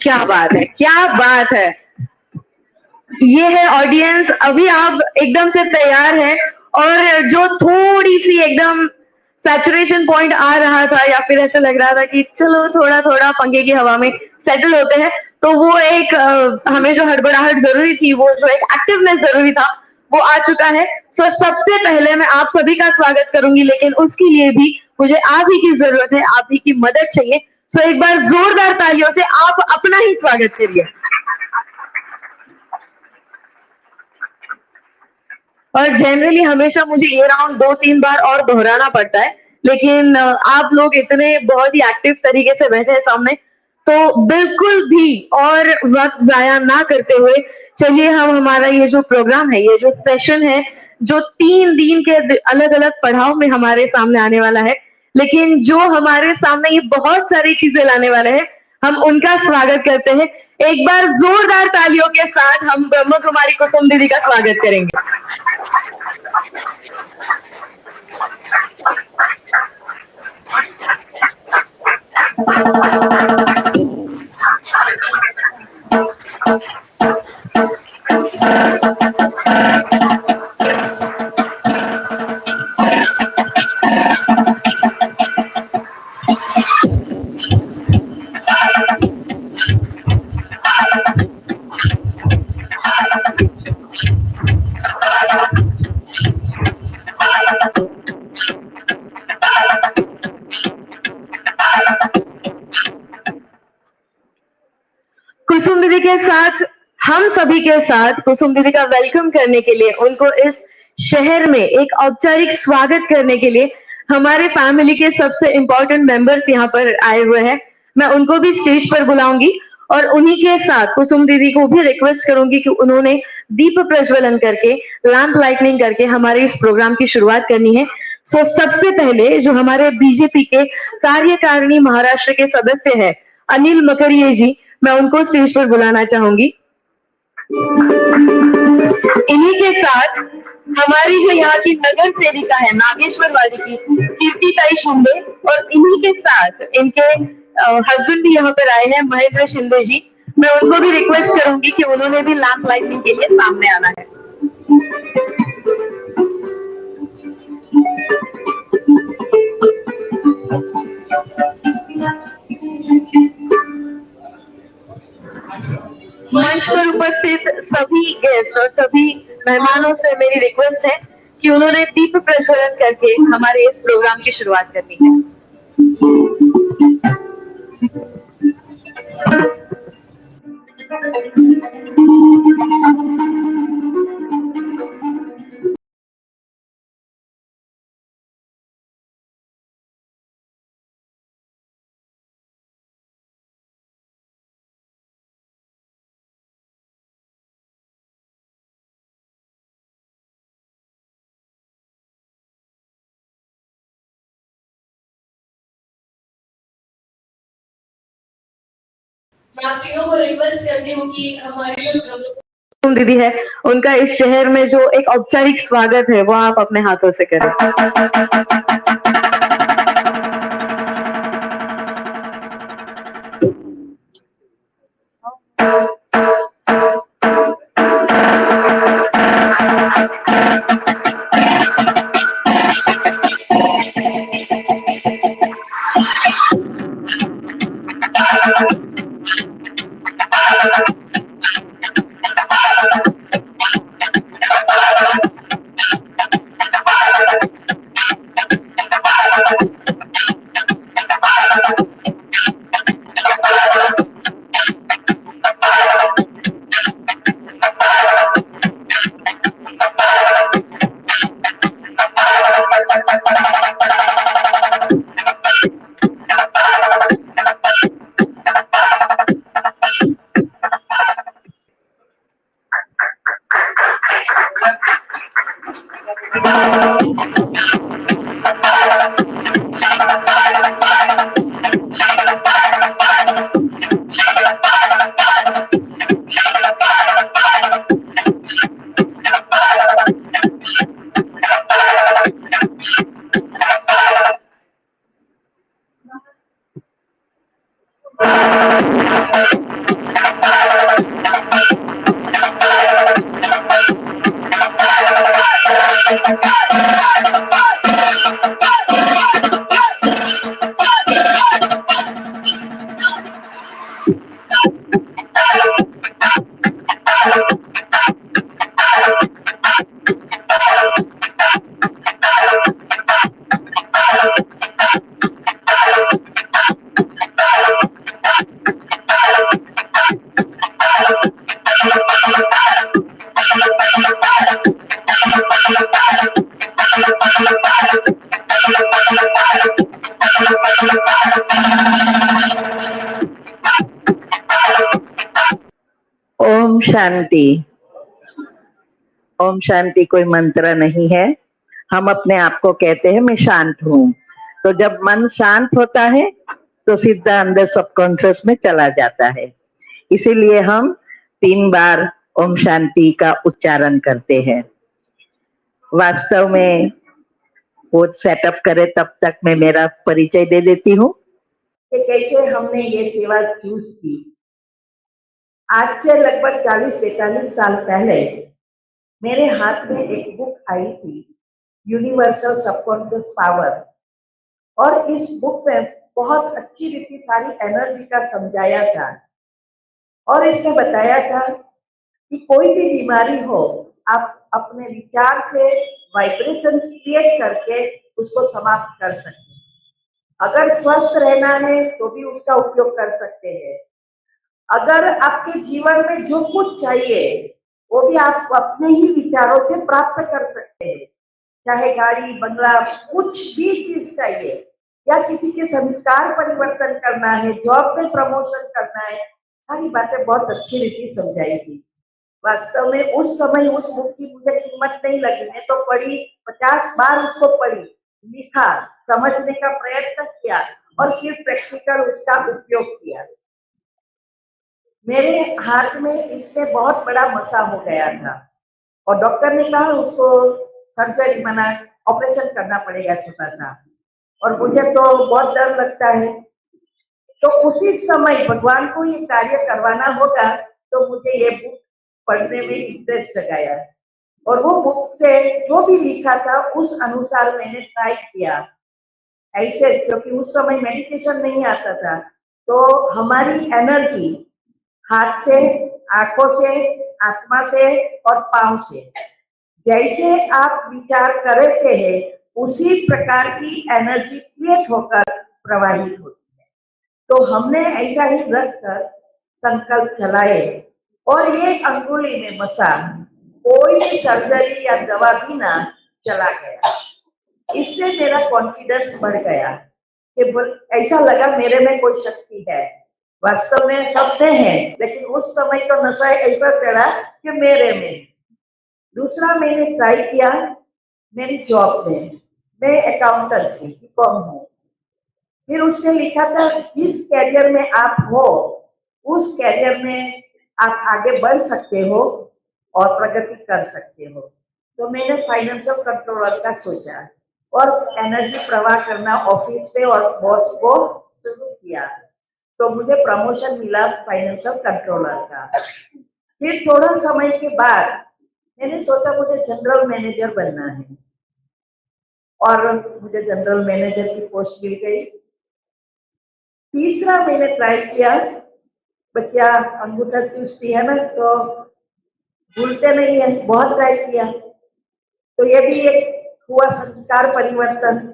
क्या बात है, क्या बात है। ये है ऑडियंस, अभी आप एकदम से तैयार है और जो थोड़ी सी एकदम सैचुरेशन पॉइंट आ रहा था या फिर ऐसा लग रहा था कि चलो थोड़ा थोड़ा पंखे की हवा में सेटल होते हैं, तो वो एक हमें जो हड़बड़ाहट जरूरी थी, वो जो एक एक्टिवनेस जरूरी था, वो आ चुका है। सो सबसे पहले मैं आप सभी का स्वागत करूंगी, लेकिन उसके लिए भी मुझे आप ही की जरूरत है, आप ही की मदद चाहिए। सो एक बार जोरदार तालियों से आप अपना ही स्वागत करिए। और जनरली हमेशा मुझे ये राउंड 2-3 बार और दोहराना पड़ता है, लेकिन आप लोग इतने बहुत ही एक्टिव तरीके से बैठे हैं सामने, तो बिल्कुल भी और वक्त जाया ना करते हुए चलिए हम हमारा ये जो प्रोग्राम है, ये जो सेशन है, जो 3 दिन के अलग अलग पड़ाव में हमारे सामने आने वाला है, लेकिन जो हमारे सामने ये बहुत सारी चीजें लाने वाले हैं, हम उनका स्वागत करते हैं। एक बार जोरदार तालियों के साथ हम ब्रह्म कुमारी कुसुम दीदी का स्वागत करेंगे। कुसुम दीदी के साथ, हम सभी के साथ कुसुम दीदी का वेलकम करने के लिए, उनको इस शहर में एक औपचारिक स्वागत करने के लिए हमारे फैमिली के सबसे इंपॉर्टेंट मेंबर्स यहाँ पर आए हुए हैं। मैं उनको भी स्टेज पर बुलाऊंगी और उन्हीं के साथ कुसुम दीदी को भी रिक्वेस्ट करूंगी कि उन्होंने दीप प्रज्वलन करके, लैंप लाइटनिंग करके हमारे इस प्रोग्राम की शुरुआत करनी है। सो सबसे पहले जो हमारे बीजेपी के कार्यकारिणी महाराष्ट्र के सदस्य है अनिल मकरिये जी, मैं उनको स्टेज पर बुलाना चाहूंगी। इन्हीं के साथ हमारी जो यहाँ की नगर सेविका है नागेश्वर वाली की कीर्तिताई शिंदे, और इन्हीं के साथ इनके हस्बैंड भी यहाँ पर आए हैं महेंद्र शिंदे जी, मैं उनको भी रिक्वेस्ट करूंगी कि उन्होंने भी लैंप लाइटनिंग के लिए सामने आना है। मंच पर उपस्थित सभी गेस्ट और सभी मेहमानों से मेरी रिक्वेस्ट है कि उन्होंने दीप प्रज्वलन करके हमारे इस प्रोग्राम की शुरुआत करनी है। मैं आप तीनों को रिक्वेस्ट करती हूँ कि हमारे जो दीदी है, उनका इस शहर में जो एक औपचारिक स्वागत है, वो आप अपने हाथों से करें। ओम शांति। ओम शांति कोई मंत्र नहीं है, हम अपने आप को कहते हैं मैं शांत हूँ। तो जब मन शांत होता है तो सीधा अंदर सबकॉन्शियस में चला जाता है। इसीलिए हम 3 बार ओम शांति का उच्चारण करते हैं। वास्तव में वो सेटअप करे तब तक मैं मेरा परिचय दे देती हूँ कि कैसे हमने ये सेवा चूज की। आज से लगभग 40-45 साल पहले मेरे हाथ में एक बुक आई थी, यूनिवर्सल सबकॉन्शियस पावर, और इस बुक में बहुत अच्छी रीति सारी एनर्जी का समझाया था और इसमें बताया था कि कोई भी बीमारी हो, आप अपने विचार से वाइब्रेशन क्रिएट करके उसको समाप्त कर सकते हैं। अगर स्वस्थ रहना है तो भी उसका उपयोग कर सकते हैं। अगर आपके जीवन में जो कुछ चाहिए वो भी आप अपने ही विचारों से प्राप्त कर सकते हैं। चाहे गाड़ी, बंगला, कुछ भी चीज चाहिए, या किसी के संस्कार परिवर्तन करना है, जॉब में प्रमोशन करना है, सारी बातें बहुत अच्छी रीति समझाई थी। वास्तव में उस समय उस बुक की मुझे कीमत नहीं लगी, मैं तो पढ़ी, 50 बार उसको पढ़ी, लिखा, समझने का प्रयत्न किया और फिर प्रैक्टिकल उसका उपयोग किया। मेरे हाथ में इससे बहुत बड़ा मसा हो गया था और डॉक्टर ने कहा उसको सर्जरी मना ऑपरेशन करना पड़ेगा छोटा सा, और मुझे तो बहुत डर लगता है। तो उसी समय भगवान को ये कार्य करवाना होगा तो मुझे ये बुक पढ़ने में इंटरेस्ट जगाया और वो बुक से जो भी लिखा था उस अनुसार मैंने ट्राई किया ऐसे, क्योंकि उस समय मेडिटेशन नहीं आता था। तो हमारी एनर्जी हाथ से, आंखों से, आत्मा से और पांव से, जैसे आप विचार करते हैं उसी प्रकार की एनर्जी क्रिएट होकर प्रवाहित होती है। तो हमने ऐसा ही रख कर संकल्प चलाए और ये अंगुली में मसा कोई भी सर्जरी या दवा बिना चला गया। इससे मेरा कॉन्फिडेंस बढ़ गया कि ऐसा लगा मेरे में कोई शक्ति है। वास्तव में सब में है, लेकिन उस समय तो नशा ऐसा चढ़ा कि मेरे में। दूसरा मैंने ट्राई किया मेरी जॉब में, मैं अकाउंटेंट थी, बीकॉम हूँ। फिर उसने लिखा था जिस कैरियर में आप हो उस कैरियर में आप आगे बढ़ सकते हो और प्रगति कर सकते हो। तो मैंने फाइनेंशियल कंट्रोलर का सोचा और एनर्जी प्रवाह करना ऑफिस पे और बॉस को शुरू किया, तो मुझे प्रमोशन मिला फाइनेंशियल कंट्रोलर का। फिर थोड़ा समय के बाद मैंने सोचा मुझे जनरल मैनेजर बनना है और मुझे जनरल मैनेजर की पोस्ट मिल गई। तीसरा मैंने ट्राई किया, बच्चा अंगूठा चूसती है ना तो भूलते नहीं है, बहुत ट्राई किया, तो ये भी एक हुआ संस्कार परिवर्तन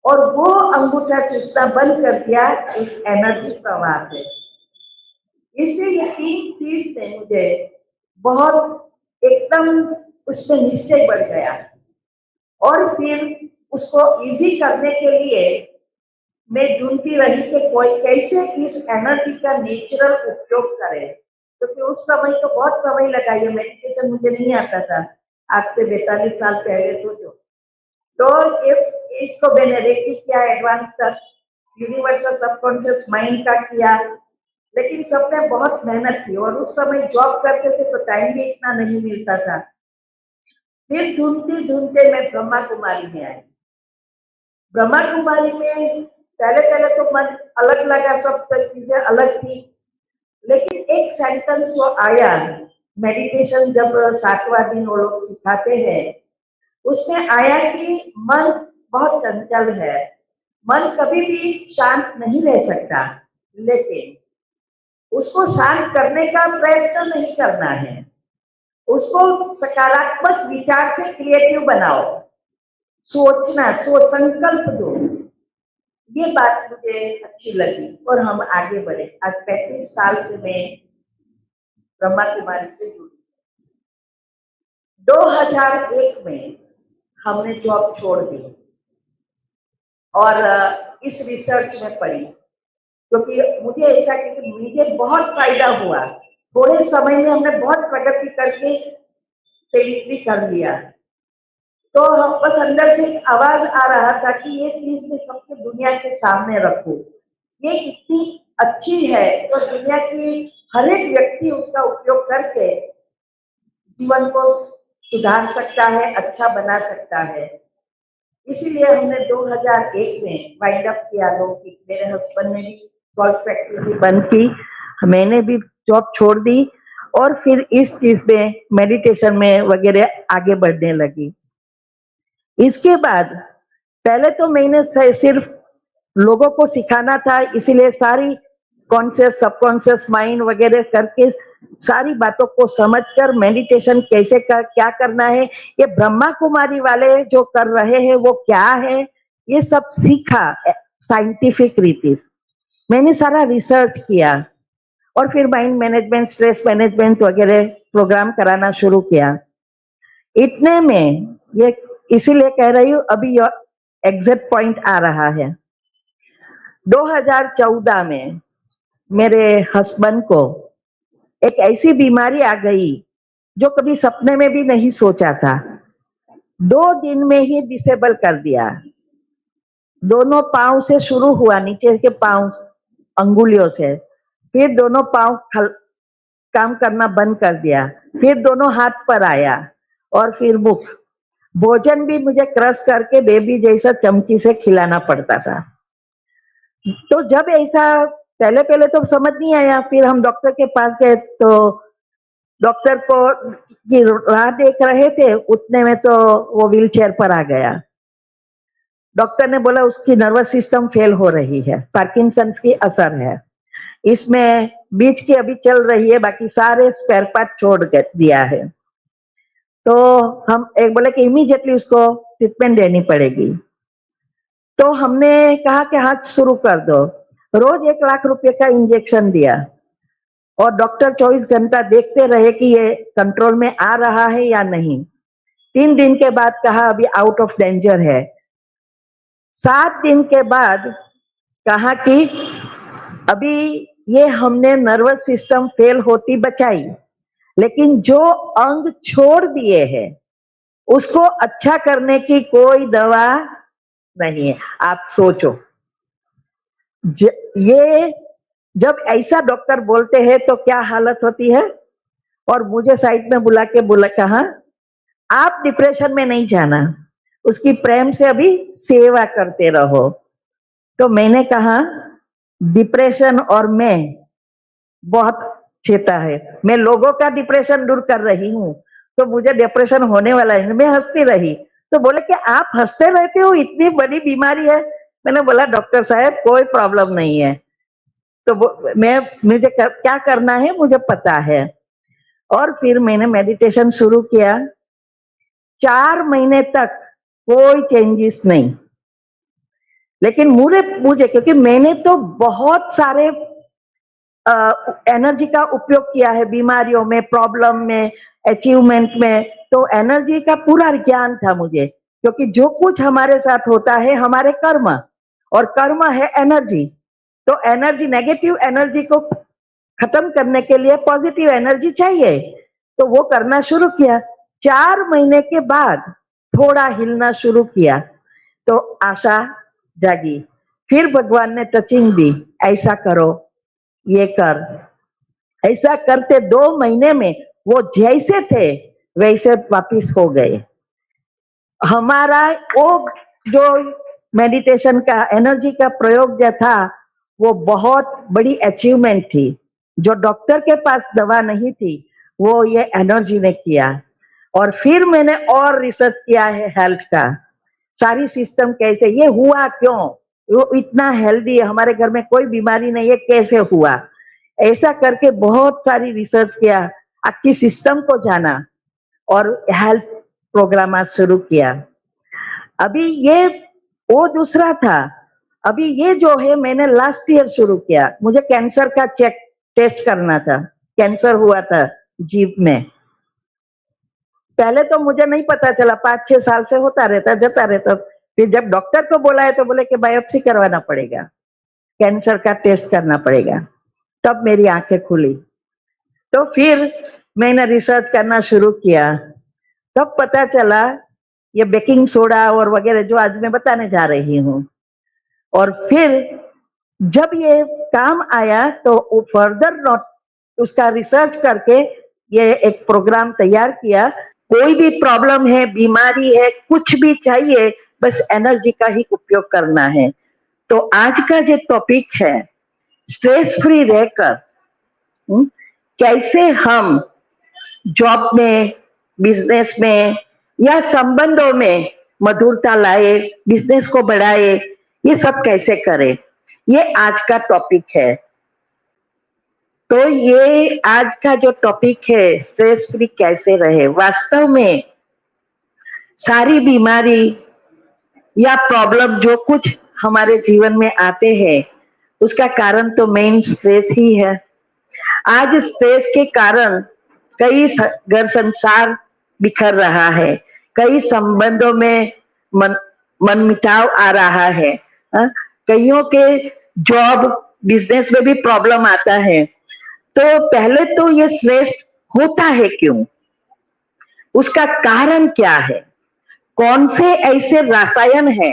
और वो अंगूठा चूसना बंद कर दिया इस एनर्जी प्रवाह से। इससे ये 3 चीज से मुझे बहुत एकदम उससे निश्चय बढ़ गया और फिर उसको इजी करने के लिए मैं ढूंढती रही कि कोई कैसे इस एनर्जी का नेचुरल उपयोग करे, क्योंकि उस समय तो बहुत समय लगा, ये मेडिटेशन मुझे नहीं आता था, आज से 42 साल पहले सोचो। तो इसको मैंने रेकी किया, एडवांस तक यूनिवर्सल सबकॉन्शियस माइंड का किया, लेकिन सब में बहुत मेहनत थी और उस समय जॉब करते थे तो टाइम भी इतना नहीं मिलता था। फिर ढूंढते ढूंढते मैं ब्रह्मा कुमारी में आई। ब्रह्मा कुमारी में पहले तो मन अलग लगा, सब चीजें अलग थी, लेकिन एक सेंटेंस जो आया, मेडिटेशन जब 7वां दिन वो लोग सिखाते हैं, उसमें आया कि मन बहुत चंचल है, मन कभी भी शांत नहीं रह सकता, लेकिन उसको शांत करने का प्रयत्न नहीं करना है, उसको सकारात्मक विचार से क्रिएटिव बनाओ, सोचना, संकल्प दो। ये बात मुझे अच्छी लगी और हम आगे बढ़े। आज 35 साल से मैं ब्रह्मा कुमारी से जुड़ी। 2001 में हमने जॉब छोड़ दी और इस रिसर्च में पढ़ी, क्योंकि मुझे ऐसा कि मुझे बहुत फायदा हुआ। थोड़े समय में हमने बहुत प्रगति करके सेवित्री कर लिया। तो बस अंदर से एक आवाज आ रहा था कि ये चीज मैं सबके दुनिया के सामने रखूं। ये इतनी अच्छी है तो दुनिया की हर एक व्यक्ति उसका उपयोग करके जीवन को सुधार सकता है, अच्छा बना सकता है। इसीलिए हमने 2001 में वाइंड अप किया। लोग मेरे हस्बैंड ने भी सॉल्ट फैक्ट्री भी बंद की, मैंने भी जॉब छोड़ दी और फिर इस चीज में मेडिटेशन में वगैरह आगे बढ़ने लगी। इसके बाद पहले तो मैंने सिर्फ लोगों को सिखाना था, इसीलिए सारी कॉन्शियस सबकॉन्शियस माइंड वगैरह करके सारी बातों को समझकर मेडिटेशन कैसे क्या करना है, ये ब्रह्मा कुमारी वाले जो कर रहे हैं वो क्या है, ये सब सीखा साइंटिफिक रीति। मैंने सारा रिसर्च किया और फिर माइंड मैनेजमेंट, स्ट्रेस मैनेजमेंट वगैरह प्रोग्राम कराना शुरू किया। इतने में ये इसीलिए कह रही हूँ, अभी एग्जैक्ट पॉइंट आ रहा है। 2014 में मेरे हस्बैंड को एक ऐसी बीमारी आ गई जो कभी सपने में भी नहीं सोचा था। 2 दिन में ही डिसेबल कर दिया। दोनों पांव से शुरू हुआ, नीचे के पांव अंगुलियों से, फिर दोनों पांव काम करना बंद कर दिया, फिर दोनों हाथ पर आया और फिर मुख। भोजन भी मुझे क्रश करके बेबी जैसा चमची से खिलाना पड़ता था। तो जब ऐसा पहले पहले तो समझ नहीं आया, फिर हम डॉक्टर के पास गए तो डॉक्टर को की राह देख रहे थे, उतने में तो वो व्हीलचेयर पर आ गया। डॉक्टर ने बोला उसकी नर्वस सिस्टम फेल हो रही है, पार्किंसंस की असर है, इसमें बीच की अभी चल रही है, बाकी सारे स्पेयर पार्ट छोड़ दिया है। तो हम एक बोले कि इमीडिएटली उसको ट्रीटमेंट देनी पड़ेगी। तो हमने कहा कि हाथ शुरू कर दो। रोज 1 लाख रुपए का इंजेक्शन दिया और डॉक्टर 24 घंटा देखते रहे कि ये कंट्रोल में आ रहा है या नहीं। 3 दिन के बाद कहा अभी आउट ऑफ डेंजर है। 7 दिन के बाद कहा कि अभी ये हमने नर्वस सिस्टम फेल होती बचाई, लेकिन जो अंग छोड़ दिए हैं उसको अच्छा करने की कोई दवा नहीं है। आप सोचो, ये जब ऐसा डॉक्टर बोलते हैं तो क्या हालत होती है। और मुझे साइड में बुला के कहा आप डिप्रेशन में नहीं जाना, उसकी प्रेम से अभी सेवा करते रहो। तो मैंने कहा डिप्रेशन और मैं बहुत छेता है, मैं लोगों का डिप्रेशन दूर कर रही हूँ तो मुझे डिप्रेशन होने वाला है। मैं हंसती रही तो बोले कि आप हंसते रहते हो, इतनी बड़ी बीमारी है। मैंने बोला डॉक्टर साहब कोई प्रॉब्लम नहीं है, तो मुझे क्या करना है मुझे पता है। और फिर मैंने मेडिटेशन शुरू किया। 4 महीने तक कोई चेंजेस नहीं, लेकिन मुझे क्योंकि मैंने तो बहुत सारे एनर्जी का उपयोग किया है बीमारियों में, प्रॉब्लम में, अचीवमेंट में, तो एनर्जी का पूरा ज्ञान था मुझे, क्योंकि जो कुछ हमारे साथ होता है हमारे कर्म, और कर्म है एनर्जी। तो एनर्जी, नेगेटिव एनर्जी को खत्म करने के लिए पॉजिटिव एनर्जी चाहिए, तो वो करना शुरू किया। 4 महीने के बाद थोड़ा हिलना शुरू किया तो आशा जागी। फिर भगवान ने टचिंग दी, ऐसा करो, ये कर। ऐसा करते 2 महीने में वो जैसे थे वैसे वापिस हो गए। हमारा वो जो मेडिटेशन का एनर्जी का प्रयोग जो था वो बहुत बड़ी अचीवमेंट थी। जो डॉक्टर के पास दवा नहीं थी वो ये एनर्जी ने किया। और फिर मैंने और रिसर्च किया है हेल्थ का, सारी सिस्टम कैसे ये हुआ, क्यों वो इतना हेल्दी है, हमारे घर में कोई बीमारी नहीं है, कैसे हुआ। ऐसा करके बहुत सारी रिसर्च किया, आपकी सिस्टम को जाना और हेल्थ प्रोग्राम शुरू किया। अभी ये वो दूसरा था, अभी ये जो है मैंने लास्ट ईयर शुरू किया। मुझे कैंसर का टेस्ट करना था, कैंसर हुआ था जीभ में। पहले तो मुझे नहीं पता चला, 5-6 साल से होता रहता, जाता रहता, फिर जब डॉक्टर को बोला है तो बोले कि बायोप्सी करवाना पड़ेगा, कैंसर का टेस्ट करना पड़ेगा। तब मेरी आंखें खुली। तो फिर मैंने रिसर्च करना शुरू किया। तब पता चला ये बेकिंग सोडा और वगैरह जो आज मैं बताने जा रही हूँ। और फिर जब ये काम आया तो फर्दर नोट उसका रिसर्च करके ये एक प्रोग्राम तैयार किया। कोई भी प्रॉब्लम है, बीमारी है, कुछ भी चाहिए, बस एनर्जी का ही उपयोग करना है। तो आज का जो टॉपिक है, स्ट्रेस फ्री रहकर कैसे हम जॉब में, बिजनेस में या संबंधों में मधुरता लाए, बिजनेस को बढ़ाए, ये सब कैसे करें, ये आज का टॉपिक है। तो ये आज का जो टॉपिक है, स्ट्रेस फ्री कैसे रहे। वास्तव में सारी बीमारी या प्रॉब्लम जो कुछ हमारे जीवन में आते हैं, उसका कारण तो मेन स्ट्रेस ही है। आज स्ट्रेस के कारण कई घर संसार बिखर रहा है, कई संबंधों में मनमुटाव आ रहा है, कईयों के जॉब बिजनेस में भी प्रॉब्लम आता है। तो पहले तो ये स्ट्रेस होता है क्यों, उसका कारण क्या है, कौन से ऐसे रसायन है,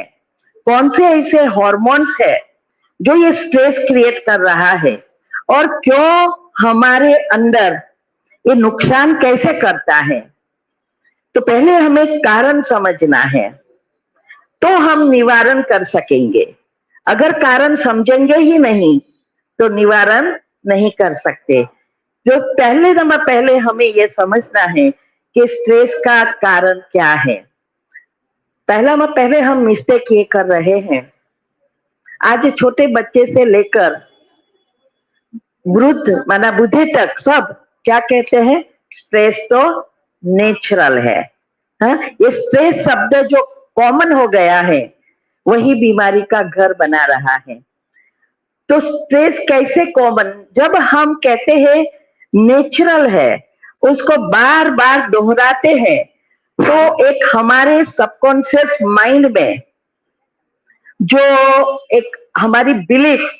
कौन से ऐसे हार्मोन्स है जो ये स्ट्रेस क्रिएट कर रहा है, और क्यों हमारे अंदर ये नुकसान कैसे करता है। तो पहले हमें कारण समझना है, तो हम निवारण कर सकेंगे। अगर कारण समझेंगे ही नहीं तो निवारण नहीं कर सकते। जो पहले हमें यह समझना है कि स्ट्रेस का कारण क्या है। पहले हम मिस्टेक ये कर रहे हैं, आज छोटे बच्चे से लेकर वृद्ध माना बुढ़े तक सब क्या कहते हैं, स्ट्रेस तो नेचुरल है। ये स्ट्रेस शब्द जो कॉमन हो गया है, वही बीमारी का घर बना रहा है। तो स्ट्रेस कैसे कॉमन, जब हम कहते हैं नेचुरल है, उसको बार बार दोहराते हैं, तो एक हमारे सबकॉन्शियस माइंड में जो एक हमारी बिलीफ,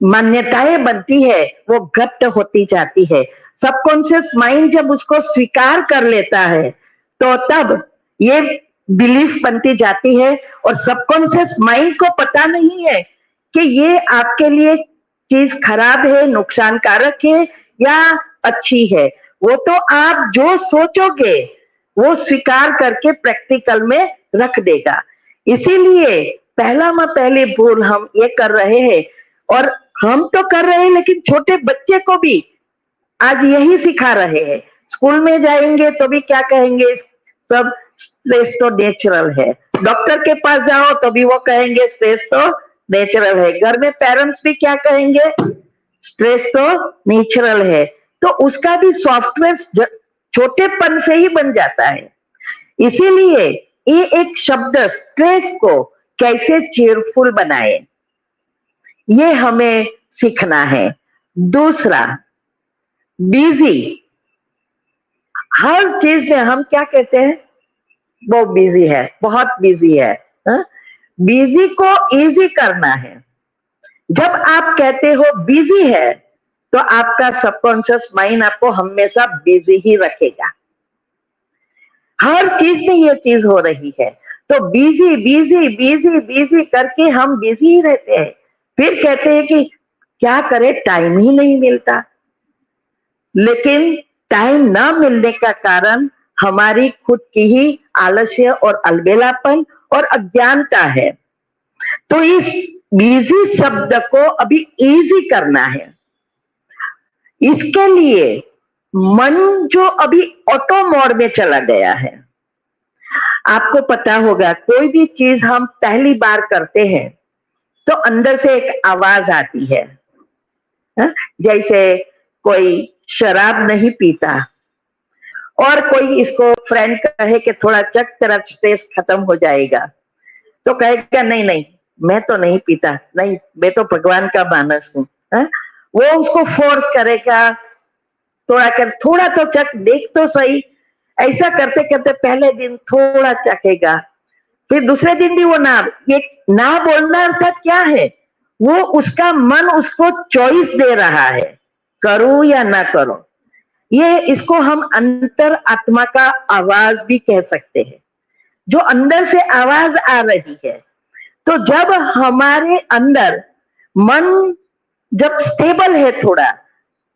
मान्यताएं बनती है, वो घट होती जाती है। सबकॉन्शियस माइंड जब उसको स्वीकार कर लेता है तो तब ये बिलीफ बनती जाती है। और सबकॉन्शियस माइंड को पता नहीं है कि ये आपके लिए चीज खराब है, नुकसानकारक है या अच्छी है। वो तो आप जो सोचोगे वो स्वीकार करके प्रैक्टिकल में रख देगा। इसीलिए पहली भूल हम ये कर रहे हैं, और हम तो कर रहे हैं लेकिन छोटे बच्चे को भी आज यही सिखा रहे हैं। स्कूल में जाएंगे तो भी क्या कहेंगे, सब स्ट्रेस तो नेचुरल है। डॉक्टर के पास जाओ तो भी वो कहेंगे स्ट्रेस तो नेचुरल है। घर में पेरेंट्स भी क्या कहेंगे, स्ट्रेस तो नेचुरल है। तो उसका भी सॉफ्टवेयर छोटेपन से ही बन जाता है। इसीलिए ये एक शब्द स्ट्रेस को कैसे चेयरफुल बनाए, ये हमें सीखना है। दूसरा, बिजी, हर चीज में हम क्या कहते हैं, वो बिजी है, बहुत बिजी है। बिजी को इजी करना है। जब आप कहते हो बिजी है तो आपका सबकॉन्शियस माइंड आपको हमेशा बिजी ही रखेगा। हर चीज में ये चीज हो रही है, तो बिजी बिजी बिजी बिजी करके हम बिजी ही रहते हैं। फिर कहते हैं कि क्या करें, टाइम ही नहीं मिलता। लेकिन टाइम ना मिलने का कारण हमारी खुद की ही आलस्य और अलबेलापन और अज्ञानता है। तो इस बिजी शब्द को अभी इजी करना है। इसके लिए मन जो अभी ऑटो मोड में चला गया है, आपको पता होगा कोई भी चीज हम पहली बार करते हैं तो अंदर से एक आवाज आती है। जैसे कोई शराब नहीं पीता और कोई इसको फ्रेंड कहे कि थोड़ा चक तेरा स्ट्रेस खत्म हो जाएगा, तो कहेगा नहीं नहीं मैं तो नहीं पीता, नहीं मैं तो भगवान का मानस हूं। वो उसको फोर्स करेगा, थोड़ा तो चक देख तो सही। ऐसा करते करते पहले दिन थोड़ा चखेगा, फिर दूसरे दिन भी वो ना, ये ना बोलना अर्थात क्या है, वो उसका मन उसको चॉइस दे रहा है, करूं या ना करूं। ये इसको हम अंतर आत्मा का आवाज भी कह सकते हैं, जो अंदर से आवाज आ रही है। तो जब हमारे अंदर मन जब स्टेबल है थोड़ा,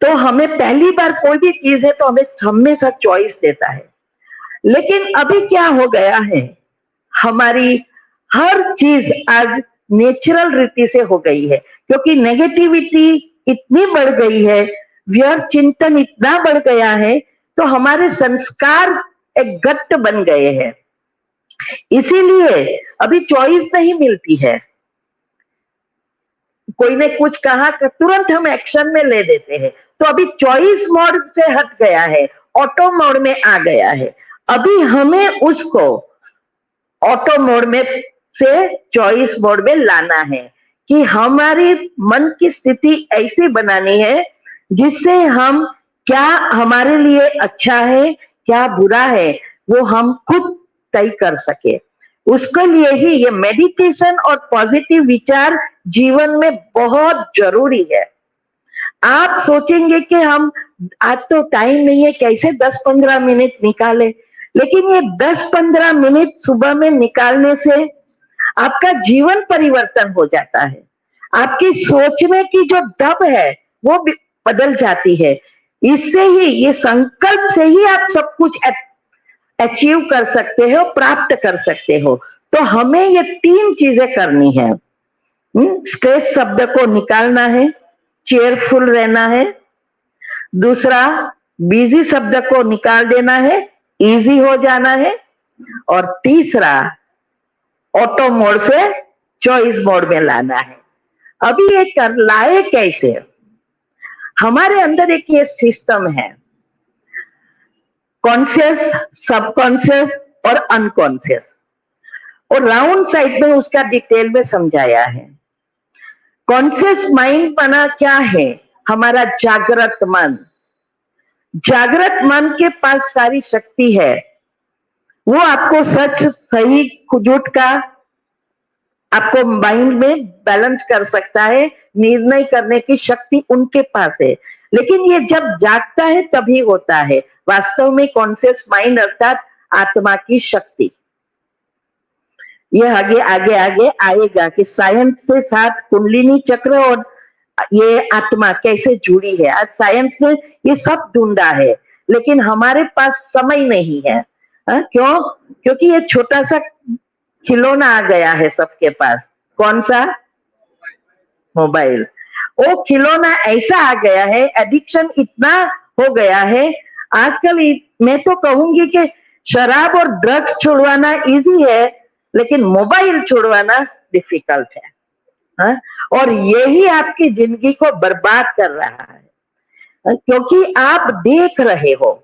तो हमें पहली बार कोई भी चीज है तो हमें हमेशा चॉइस देता है। लेकिन अभी क्या हो गया है, हमारी हर चीज आज नेचुरल रीति से हो गई है, क्योंकि नेगेटिविटी इतनी बढ़ गई है, व्यर्थ चिंतन इतना बढ़ गया है, तो हमारे संस्कार एक गट्ट बन गए हैं। इसीलिए अभी चॉइस नहीं मिलती है। कोई ने कुछ कहा तो तुरंत हम एक्शन में ले देते हैं। तो अभी चॉइस मोड से हट गया है, ऑटो मोड में आ गया है। अभी हमें उसको ऑटो मोड में से चॉइस मोड में लाना है, कि हमारी मन की स्थिति ऐसी बनानी है जिससे हम क्या हमारे लिए अच्छा है, क्या बुरा है, वो हम खुद तय कर सके। उसके लिए ही ये मेडिटेशन और पॉजिटिव विचार जीवन में बहुत जरूरी है। आप सोचेंगे कि हम आज तो टाइम नहीं है, कैसे 10-15 मिनट निकाले, लेकिन ये 10-15 मिनट सुबह में निकालने से आपका जीवन परिवर्तन हो जाता है। आपकी सोचने की जो ढब है वो भी बदल जाती है। इससे ही, ये संकल्प से ही आप सब कुछ अचीव कर सकते हो, प्राप्त कर सकते हो। तो हमें ये 3 चीजें करनी है। स्ट्रेस शब्द को निकालना है, चेयरफुल रहना है। दूसरा, बिजी शब्द को निकाल देना है, इजी हो जाना है। और तीसरा, ऑटो मोड से चॉइस मोड में लाना है। अभी ये कर लाए कैसे? हमारे अंदर एक ये सिस्टम है, कॉन्शियस, सबकॉन्शियस और अनकॉन्शियस, और राउंड साइड में उसका डिटेल में समझाया है। कॉन्शियस माइंड बना क्या है? हमारा जागृत मन। जागृत मन के पास सारी शक्ति है, वो आपको सच सही झूठ का आपको माइंड में बैलेंस कर सकता है, निर्णय करने की शक्ति उनके पास है। लेकिन ये जब जागता है तभी होता है। वास्तव में कॉन्शियस माइंड अर्थात आत्मा की शक्ति, ये आगे आगे आगे आएगा कि साइंस से साथ कुंडलिनी चक्र और ये आत्मा कैसे जुड़ी है। आज साइंस ने ये सब ढूंढा है, लेकिन हमारे पास समय नहीं है। क्यों? क्योंकि ये छोटा सा खिलौना आ गया है सबके पास। कौन सा? मोबाइल। वो खिलौना ऐसा आ गया है, एडिक्शन इतना हो गया है आजकल। मैं तो कहूंगी कि शराब और ड्रग्स छुड़वाना इजी है, लेकिन मोबाइल छुड़वाना डिफिकल्ट है। और यही आपकी जिंदगी को बर्बाद कर रहा है, क्योंकि आप देख रहे हो,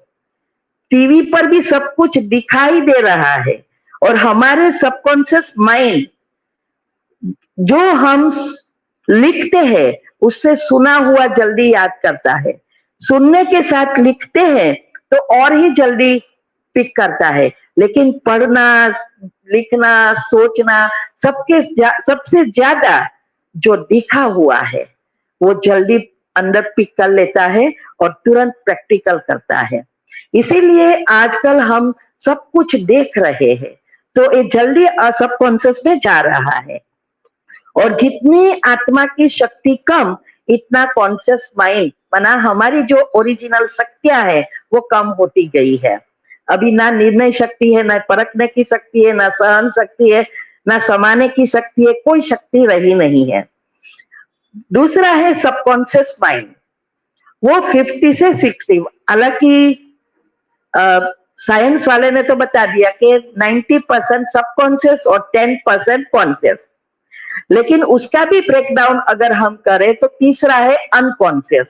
टीवी पर भी सब कुछ दिखाई दे रहा है, और हमारे सबकॉन्शियस माइंड जो हम लिखते हैं उससे सुना हुआ जल्दी याद करता है। सुनने के साथ लिखते हैं तो और ही जल्दी पिक करता है, लेकिन पढ़ना, लिखना, सोचना, सबसे ज्यादा जो लिखा हुआ है वो जल्दी अंदर पिक कर लेता है और तुरंत प्रैक्टिकल करता है। इसीलिए आजकल हम सब कुछ देख रहे हैं, तो ये जल्दी सबकॉन्शियस में जा रहा है। और जितनी आत्मा की शक्ति कम, इतना कॉन्शियस माइंड बना, हमारी जो ओरिजिनल शक्तियां है वो कम होती गई है। अभी ना निर्णय शक्ति है, ना परखने की शक्ति है, ना सहन शक्ति है, ना समाने की शक्ति है, कोई शक्ति रही नहीं है। दूसरा है सबकॉन्शियस माइंड, वो 50 से 60, हालांकि साइंस वाले ने तो बता दिया कि 90% सबकॉन्शियस और 10% कॉन्शियस, लेकिन उसका भी ब्रेकडाउन अगर हम करें तो तीसरा है अनकॉन्शियस।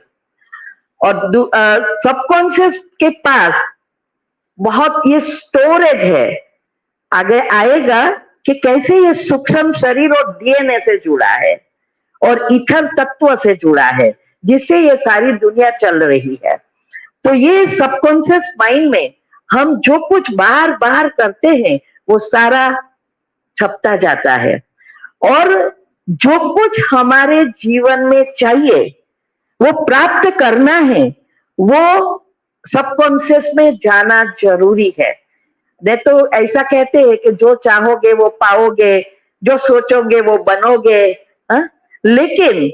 और सबकॉन्शियस के पास बहुत ये स्टोरेज है, आगे आएगा कि कैसे ये सूक्ष्म शरीर और डीएनए से जुड़ा है और ईथर तत्व से जुड़ा है, जिससे ये सारी दुनिया चल रही है। तो ये सबकॉन्शियस माइंड में हम जो कुछ बार बार करते हैं वो सारा छपता जाता है। और जो कुछ हमारे जीवन में चाहिए वो प्राप्त करना है, वो सबकॉन्शियस में जाना जरूरी है। नहीं तो ऐसा कहते हैं कि जो चाहोगे वो पाओगे, जो सोचोगे वो बनोगे। लेकिन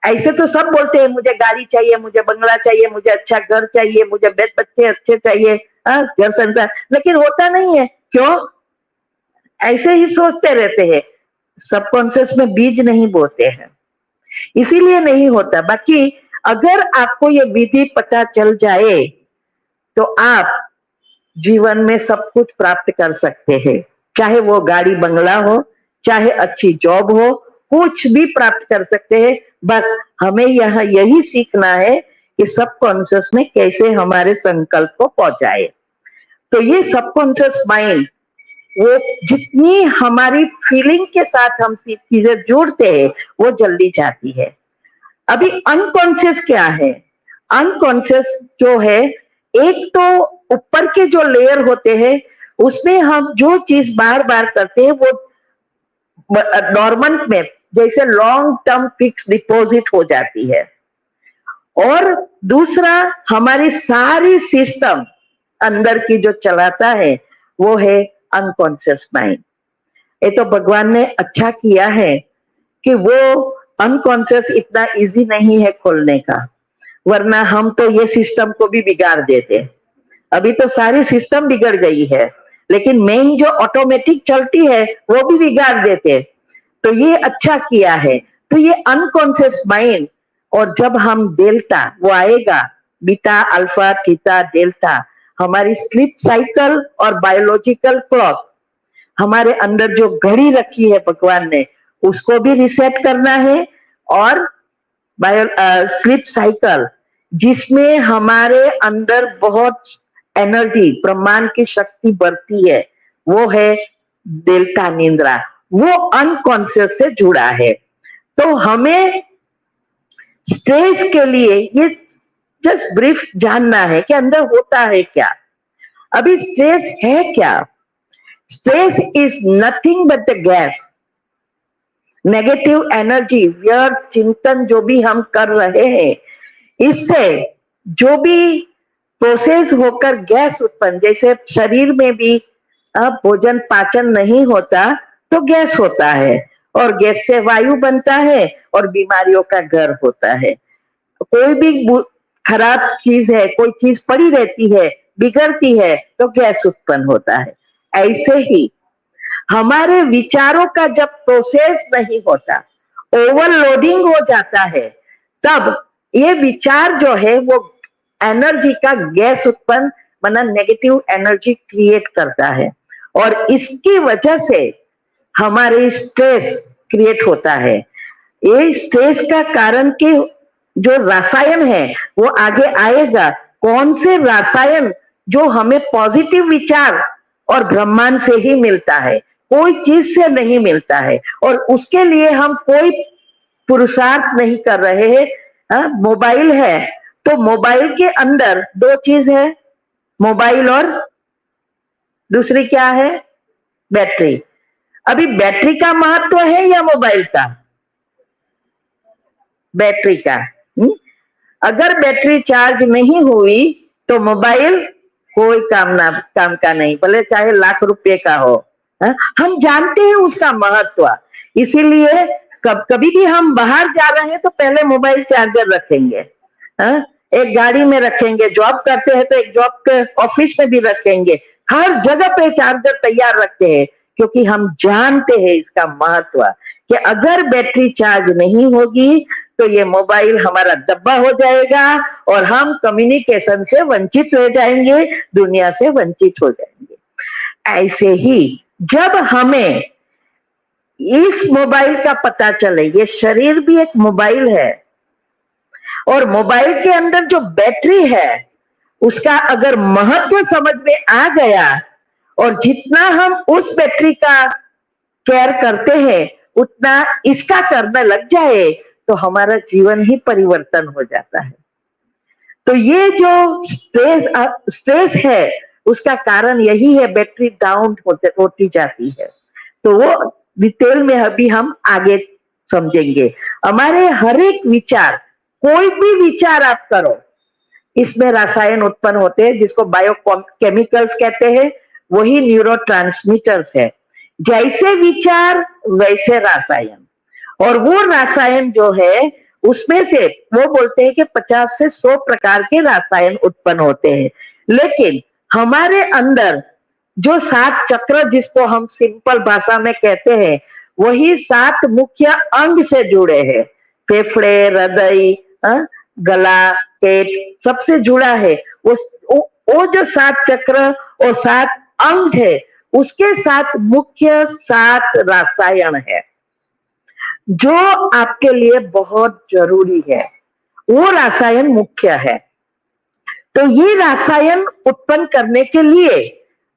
ऐसे तो सब बोलते हैं मुझे गाड़ी चाहिए, मुझे बंगला चाहिए, मुझे अच्छा घर चाहिए, मुझे बच्चे अच्छे चाहिए, घर संसार, लेकिन होता नहीं है। क्यों? ऐसे ही सोचते रहते हैं, सबकॉन्शियस में बीज नहीं बोते हैं, इसीलिए नहीं होता। बाकी अगर आपको ये विधि पता चल जाए तो आप जीवन में सब कुछ प्राप्त कर सकते हैं, चाहे वो गाड़ी बंगला हो, चाहे अच्छी जॉब हो, कुछ भी प्राप्त कर सकते हैं। बस हमें यहाँ यही सीखना है कि सबकॉन्शियस में कैसे हमारे संकल्प को पहुंचाए। तो ये सबकॉन्शियस माइंड, वो जितनी हमारी फीलिंग के साथ हम चीजें जोड़ते हैं वो जल्दी जाती है। अभी अनकॉन्शियस क्या है? अनकॉन्शियस जो है, एक तो ऊपर के जो लेयर होते हैं उसमें हम जो चीज बार बार करते हैं वो डॉर्मेंट में, जैसे लॉन्ग टर्म फिक्स डिपॉजिट हो जाती है। और दूसरा, हमारी सारी सिस्टम अंदर की जो चलाता है वो है अनकॉन्शियस माइंड। ये तो भगवान ने अच्छा किया है कि वो अनकॉन्शियस इतना इजी नहीं है खोलने का, वरना हम तो ये सिस्टम को भी बिगाड़ देते। अभी तो सारी सिस्टम बिगड़ गई है, लेकिन मेन जो ऑटोमेटिक चलती है वो भी बिगाड़ देते। तो ये अच्छा किया है। तो ये अनकॉन्शियस माइंड, और जब हम डेल्टा, वो आएगा बीटा अल्फा थीटा डेल्टा, हमारी स्लीप साइकिल और बायोलॉजिकल क्लॉक, हमारे अंदर जो घड़ी रखी है भगवान ने, उसको भी रिसेट करना है। और स्लीप साइकिल, जिसमें हमारे अंदर बहुत एनर्जी, ब्रह्मांड की शक्ति बढ़ती है, वो है डेल्टा निंद्रा, वो अनकॉन्शियस से जुड़ा है। तो हमें स्ट्रेस के लिए ये जस्ट ब्रीफ जानना है कि अंदर होता है क्या। अभी स्ट्रेस है क्या? Stress is nothing but the gas, negative energy, व्यर्थ चिंतन जो भी हम कर रहे हैं, इससे जो भी प्रोसेस होकर गैस उत्पन्न, जैसे शरीर में भी भोजन पाचन नहीं होता तो गैस होता है, और गैस से वायु बनता है और बीमारियों का घर होता है। कोई भी खराब चीज है, कोई चीज पड़ी रहती है, बिगड़ती है, तो गैस उत्पन्न होता है। ऐसे ही हमारे विचारों का जब प्रोसेस नहीं होता, ओवरलोडिंग हो जाता है, तब ये विचार जो है वो एनर्जी का गैस उत्पन्न, मतलब नेगेटिव एनर्जी क्रिएट करता है, और इसकी वजह से हमारे स्ट्रेस क्रिएट होता है। ये स्ट्रेस का कारण के जो रसायन है वो आगे आएगा। कौन से रसायन? जो हमें पॉजिटिव विचार और ब्रह्मांड से ही मिलता है, कोई चीज से नहीं मिलता है, और उसके लिए हम कोई पुरुषार्थ नहीं कर रहे हैं। मोबाइल है तो मोबाइल के अंदर दो चीज है, मोबाइल और दूसरी क्या है? बैटरी। अभी बैटरी का महत्व है या मोबाइल का? बैटरी का। अगर बैटरी चार्ज नहीं हुई तो मोबाइल कोई काम का नहीं, भले चाहे लाख रुपए का हो। हम जानते हैं उसका महत्व, इसीलिए कभी भी हम बाहर जा रहे हैं तो पहले मोबाइल चार्जर रखेंगे, एक गाड़ी में रखेंगे, जॉब करते हैं तो एक जॉब के ऑफिस में भी रखेंगे, हर जगह पे चार्जर तैयार रखते हैं, क्योंकि हम जानते हैं इसका महत्व कि अगर बैटरी चार्ज नहीं होगी तो ये मोबाइल हमारा डब्बा हो जाएगा और हम कम्युनिकेशन से वंचित हो जाएंगे, दुनिया से वंचित हो जाएंगे। ऐसे ही जब हमें इस मोबाइल का पता चले, ये शरीर भी एक मोबाइल है, और मोबाइल के अंदर जो बैटरी है उसका अगर महत्व समझ में आ गया, और जितना हम उस बैटरी का केयर करते हैं उतना इसका करने लग जाए तो हमारा जीवन ही परिवर्तन हो जाता है। तो ये जो स्ट्रेस है उसका कारण यही है, बैटरी डाउन होती जाती है। तो वो डिटेल में अभी हम आगे समझेंगे। हमारे हर एक विचार, कोई भी विचार आप करो, इसमें रसायन उत्पन्न होते हैं जिसको बायोकेमिकल्स कहते हैं, वही न्यूरोट्रांसमीटर्स है। जैसे विचार वैसे रसायन, और वो रसायन जो है उसमें से वो बोलते हैं कि 50 से 100 प्रकार के रसायन उत्पन्न होते हैं। लेकिन हमारे अंदर जो 7 चक्र जिसको हम सिंपल भाषा में कहते हैं, वही 7 मुख्य अंग से जुड़े हैं। फेफड़े, हृदय, गला, पेट सबसे जुड़ा है। वो जो 7 चक्र और 7 अंग है, उसके साथ मुख्य 7 रसायन है जो आपके लिए बहुत जरूरी है। वो रसायन मुख्य है। तो ये रसायन उत्पन्न करने के लिए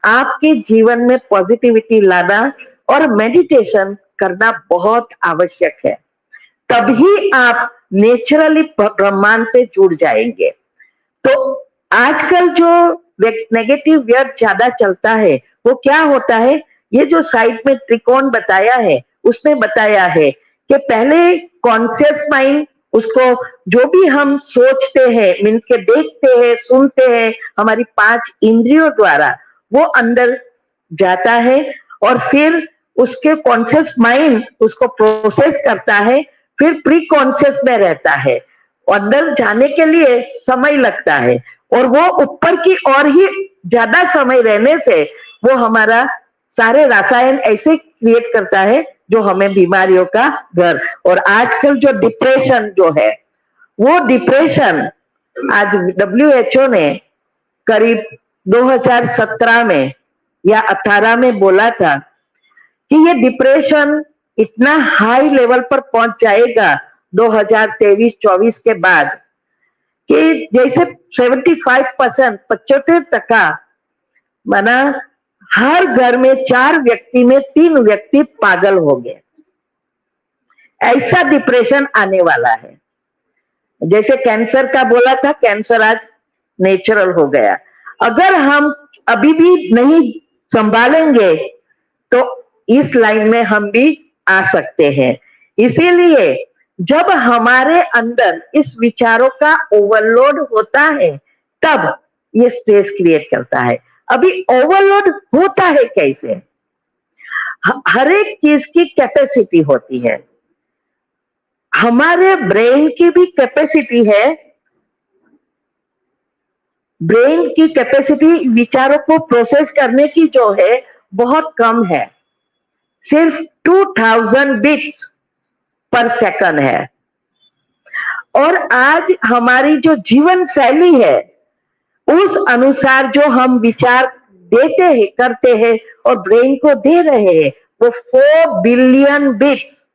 आपके जीवन में पॉजिटिविटी लाना और मेडिटेशन करना बहुत आवश्यक है। तभी आप नेचुरली ब्रह्मांड से जुड़ जाएंगे। तो आजकल जो नेगेटिव वर्ड ज्यादा चलता है, वो क्या होता है, ये जो साइड में त्रिकोण बताया है, उसमें बताया है कि पहले कॉन्शियस माइंड, उसको जो भी हम सोचते हैं, मीन्स के देखते हैं, सुनते हैं, हमारी 5 इंद्रियों द्वारा वो अंदर जाता है, और फिर उसके कॉन्शियस माइंड उसको प्रोसेस करता है, फिर प्री कॉन्शियस में रहता है। अंदर जाने के लिए समय लगता है, और वो ऊपर की और ही ज्यादा समय रहने से वो हमारा सारे रसायन ऐसे क्रिएट करता है जो हमें बीमारियों का घर। और आजकल जो डिप्रेशन जो है, वो डिप्रेशन आज WHO ने करीब 2017 में या 18 में बोला था कि ये डिप्रेशन इतना हाई लेवल पर पहुंच जाएगा 2023-24 के बाद कि जैसे 75%, 75% माना हर घर में 4 व्यक्ति में 3 व्यक्ति पागल हो गए। ऐसा डिप्रेशन आने वाला है। जैसे कैंसर का बोला था, कैंसर आज नेचुरल हो गया। अगर हम अभी भी नहीं संभालेंगे तो इस लाइन में हम भी आ सकते हैं। इसीलिए जब हमारे अंदर इस विचारों का ओवरलोड होता है, तब ये स्ट्रेस क्रिएट करता है। अभी ओवरलोड होता है कैसे? हर एक चीज की कैपेसिटी होती है। हमारे ब्रेन की भी कैपेसिटी है। ब्रेन की कैपेसिटी विचारों को प्रोसेस करने की जो है बहुत कम है, सिर्फ 2000 बिट्स पर सेकंड है। और आज हमारी जो जीवन शैली है, उस अनुसार जो हम विचार देते हैं, करते हैं और ब्रेन को दे रहे हैं, वो 4 बिलियन बिट्स,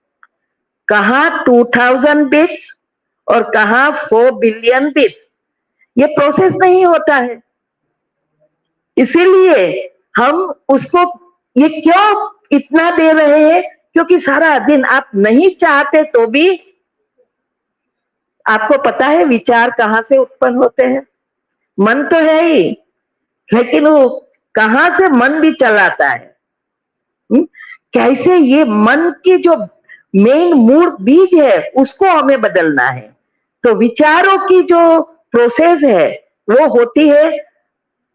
कहां 2000 बिट्स और कहां 4 बिलियन बिट्स, ये प्रोसेस नहीं होता है। इसीलिए हम उसको ये क्यों इतना दे रहे हैं, क्योंकि सारा दिन आप नहीं चाहते तो भी आपको पता है विचार कहां से उत्पन्न होते हैं। मन तो है ही, लेकिन वो कहां से मन भी चलाता है। कैसे ये मन की जो मेन मूल बीज है उसको हमें बदलना है। तो विचारों की जो प्रोसेस है वो होती है,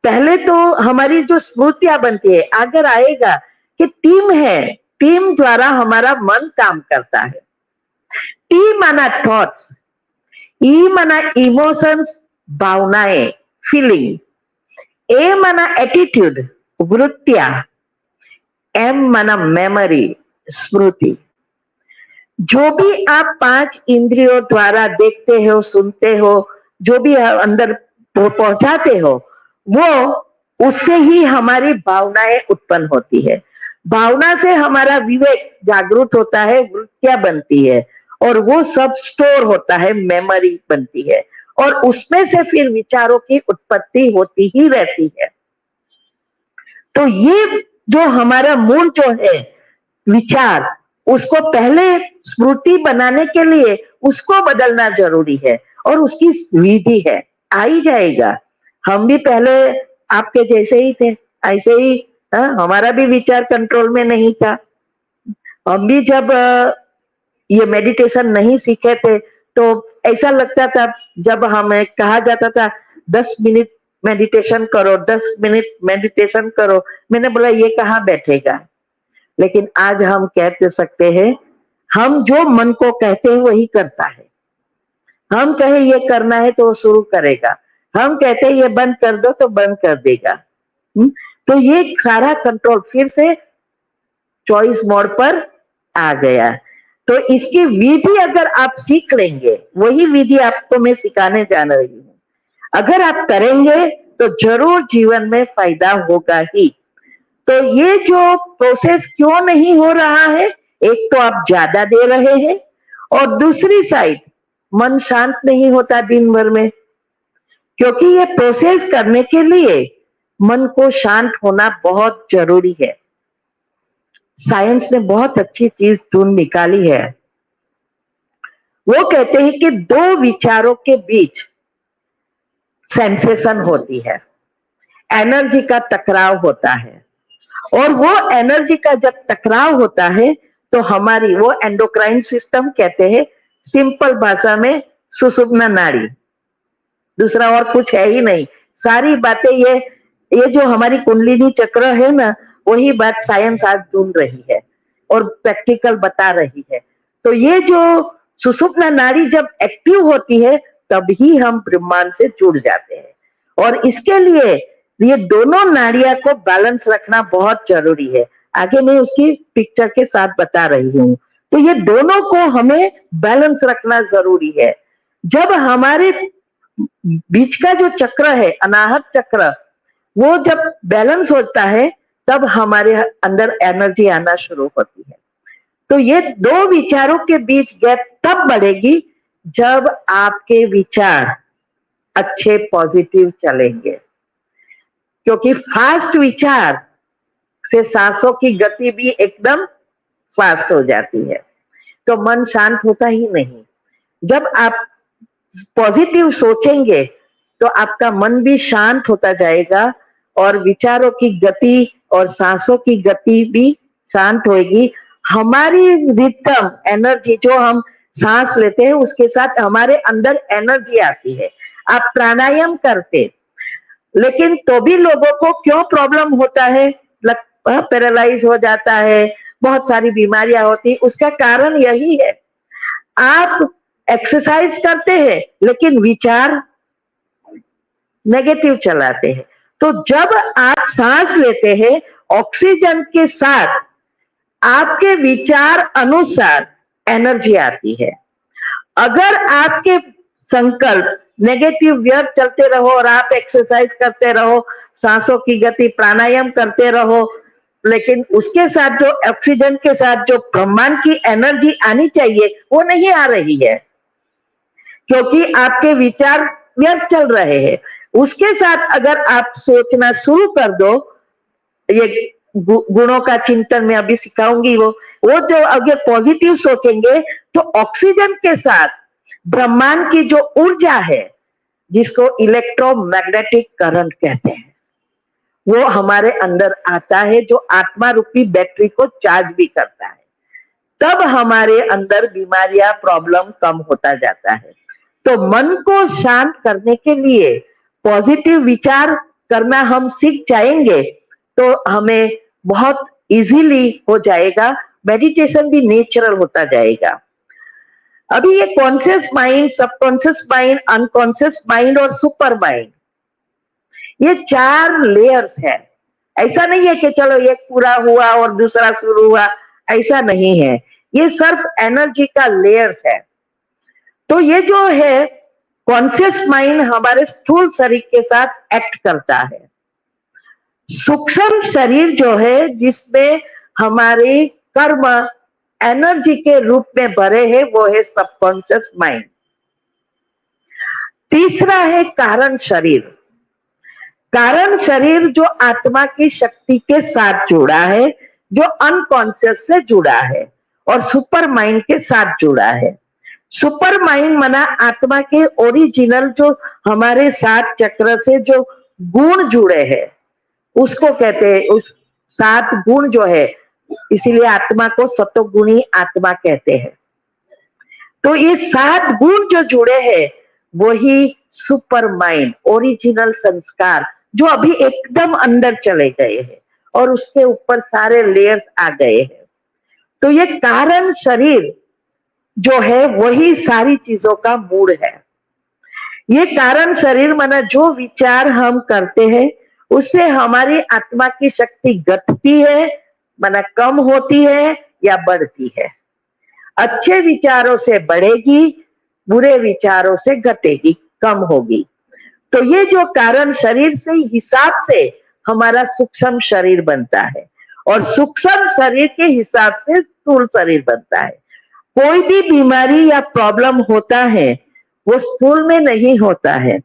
पहले तो हमारी जो स्मृतियां बनती है, अगर आएगा कि टीम है, टीम द्वारा हमारा मन काम करता है। टी माना थॉट्स, ई माना इमोशंस, भावनाएं, फीलिंग, ए माना एटीट्यूड, वृत्तियां, एम माना मेमोरी, स्मृति। जो भी आप 5 इंद्रियों द्वारा देखते हो, सुनते हो, जो भी अंदर पहुंचाते हो, वो उससे ही हमारी भावनाएं उत्पन्न होती है। भावना से हमारा विवेक जागृत होता है, वृत्तियां बनती है, और वो सब स्टोर होता है, मेमोरी बनती है, और उसमें से फिर विचारों की उत्पत्ति होती ही रहती है। तो ये जो हमारा मूल जो है विचार, उसको पहले स्मृति बनाने के लिए उसको बदलना जरूरी है, और उसकी विधि है, आ ही जाएगा। हम भी पहले आपके जैसे ही थे, ऐसे ही हमारा भी विचार कंट्रोल में नहीं था, हम भी जब ये मेडिटेशन नहीं सीखे थे तो ऐसा लगता था, जब हमें कहा जाता था 10 मिनट मेडिटेशन करो, 10 मिनट मेडिटेशन करो, मैंने बोला ये कहाँ बैठेगा। लेकिन आज हम कह सकते हैं, हम जो मन को कहते हैं वही करता है। हम कहे ये करना है तो वो शुरू करेगा, हम कहते हैं ये बंद कर दो तो बंद कर देगा। तो ये सारा कंट्रोल फिर से चॉइस मोड पर आ गया। तो इसकी विधि अगर आप सीख लेंगे, वही विधि आपको मैं सिखाने जा रही हूँ, अगर आप करेंगे तो जरूर जीवन में फायदा होगा ही। तो ये जो प्रोसेस क्यों नहीं हो रहा है, एक तो आप ज्यादा दे रहे हैं और दूसरी साइड मन शांत नहीं होता दिन भर में, क्योंकि ये प्रोसेस करने के लिए मन को शांत होना बहुत जरूरी है। साइंस ने बहुत अच्छी चीज ढूंढ निकाली है। वो कहते हैं कि दो विचारों के बीच सेंसेशन होती है, एनर्जी का टकराव होता है, और वो एनर्जी का जब टकराव होता है तो हमारी वो एंडोक्राइन सिस्टम कहते हैं, सिंपल भाषा में सुषुम्ना नाड़ी, दूसरा और कुछ है ही नहीं। सारी बातें ये जो हमारी कुंडलिनी चक्र है ना, वही बात साइंस आज ढूंढ रही है और प्रैक्टिकल बता रही है। तो ये जो सुषुम्ना नाड़ी जब एक्टिव होती है तभी हम ब्रह्मांड से जुड़ जाते हैं, और इसके लिए ये दोनों नाड़ियां को बैलेंस रखना बहुत जरूरी है। आगे मैं उसकी पिक्चर के साथ बता रही हूँ। तो ये दोनों को हमें बैलेंस रखना जरूरी है। जब हमारे बीच का जो चक्र है, अनाहत चक्र, वो जब बैलेंस होता है तब हमारे अंदर एनर्जी आना शुरू होती है। तो ये दो विचारों के बीच गैप तब बढ़ेगी जब आपके विचार अच्छे पॉजिटिव चलेंगे, क्योंकि फास्ट विचार से सांसों की गति भी एकदम फास्ट हो जाती है, तो मन शांत होता ही नहीं। जब आप पॉजिटिव सोचेंगे तो आपका मन भी शांत होता जाएगा और विचारों की गति और सांसों की गति भी शांत होगी। हमारी रिदम, एनर्जी जो हम सांस लेते हैं उसके साथ हमारे अंदर एनर्जी आती है। आप प्राणायाम करते, लेकिन तो भी लोगों को क्यों प्रॉब्लम होता है, पैरालाइज हो जाता है, बहुत सारी बीमारियां होती, उसका कारण यही है। आप एक्सरसाइज करते हैं लेकिन विचार नेगेटिव चलाते हैं। तो जब आप सांस लेते हैं ऑक्सीजन के साथ, आपके विचार अनुसार एनर्जी आती है। अगर आपके संकल्प नेगेटिव व्यर्थ चलते रहो और आप एक्सरसाइज करते रहो, सांसों की गति, प्राणायाम करते रहो, लेकिन उसके साथ जो ऑक्सीजन के साथ जो ब्रह्मांड की एनर्जी आनी चाहिए वो नहीं आ रही है, क्योंकि आपके विचार व्यर्थ चल रहे हैं। उसके साथ अगर आप सोचना शुरू कर दो, ये गुणों का चिंतन मैं अभी सिखाऊंगी, वो जो अगर पॉजिटिव सोचेंगे तो ऑक्सीजन के साथ ब्रह्मांड की जो ऊर्जा है, जिसको इलेक्ट्रोमैग्नेटिक करंट कहते हैं, वो हमारे अंदर आता है, जो आत्मा रूपी बैटरी को चार्ज भी करता है। तब हमारे अंदर बीमारियां, प्रॉब्लम कम होता जाता है। तो मन को शांत करने के लिए पॉजिटिव विचार करना हम सीख जाएंगे तो हमें बहुत इजीली हो जाएगा, मेडिटेशन भी नेचुरल होता जाएगा। अभी ये conscious mind, subconscious mind, unconscious mind और सुपर माइंड, ये 4 लेयर्स है। ऐसा नहीं है कि चलो एक पूरा हुआ और दूसरा शुरू हुआ, ऐसा नहीं है। ये सिर्फ एनर्जी का लेयर्स है। तो ये जो है कॉन्शियस माइंड हमारे स्थूल शरीर के साथ एक्ट करता है। सूक्ष्म शरीर जो है, जिसमें हमारे कर्म एनर्जी के रूप में भरे हैं, वो है सबकॉन्शियस माइंड। तीसरा है कारण शरीर। कारण शरीर जो आत्मा की शक्ति के साथ जुड़ा है, जो अनकॉन्शियस से जुड़ा है, और सुपर माइंड के साथ जुड़ा है। सुपर माइंड माना आत्मा के ओरिजिनल, जो हमारे 7 चक्र से जो गुण जुड़े हैं, उसको कहते हैं। उस 7 गुण जो है, इसीलिए आत्मा को सतोगुणी आत्मा कहते हैं। तो ये 7 गुण जो जुड़े हैं वही सुपर माइंड, ओरिजिनल संस्कार, जो अभी एकदम अंदर चले गए हैं और उसके ऊपर सारे लेयर्स आ गए हैं। तो ये कारण शरीर जो है वही सारी चीजों का मूल है। ये कारण शरीर माना जो विचार हम करते हैं उससे हमारी आत्मा की शक्ति घटती है, माना कम होती है या बढ़ती है। अच्छे विचारों से बढ़ेगी, बुरे विचारों से घटेगी, कम होगी। तो ये जो कारण शरीर से हिसाब से हमारा सूक्ष्म शरीर बनता है और सूक्ष्म शरीर के हिसाब से स्थूल शरीर बनता है। कोई भी बीमारी या प्रॉब्लम होता है वो स्थूल में नहीं होता है।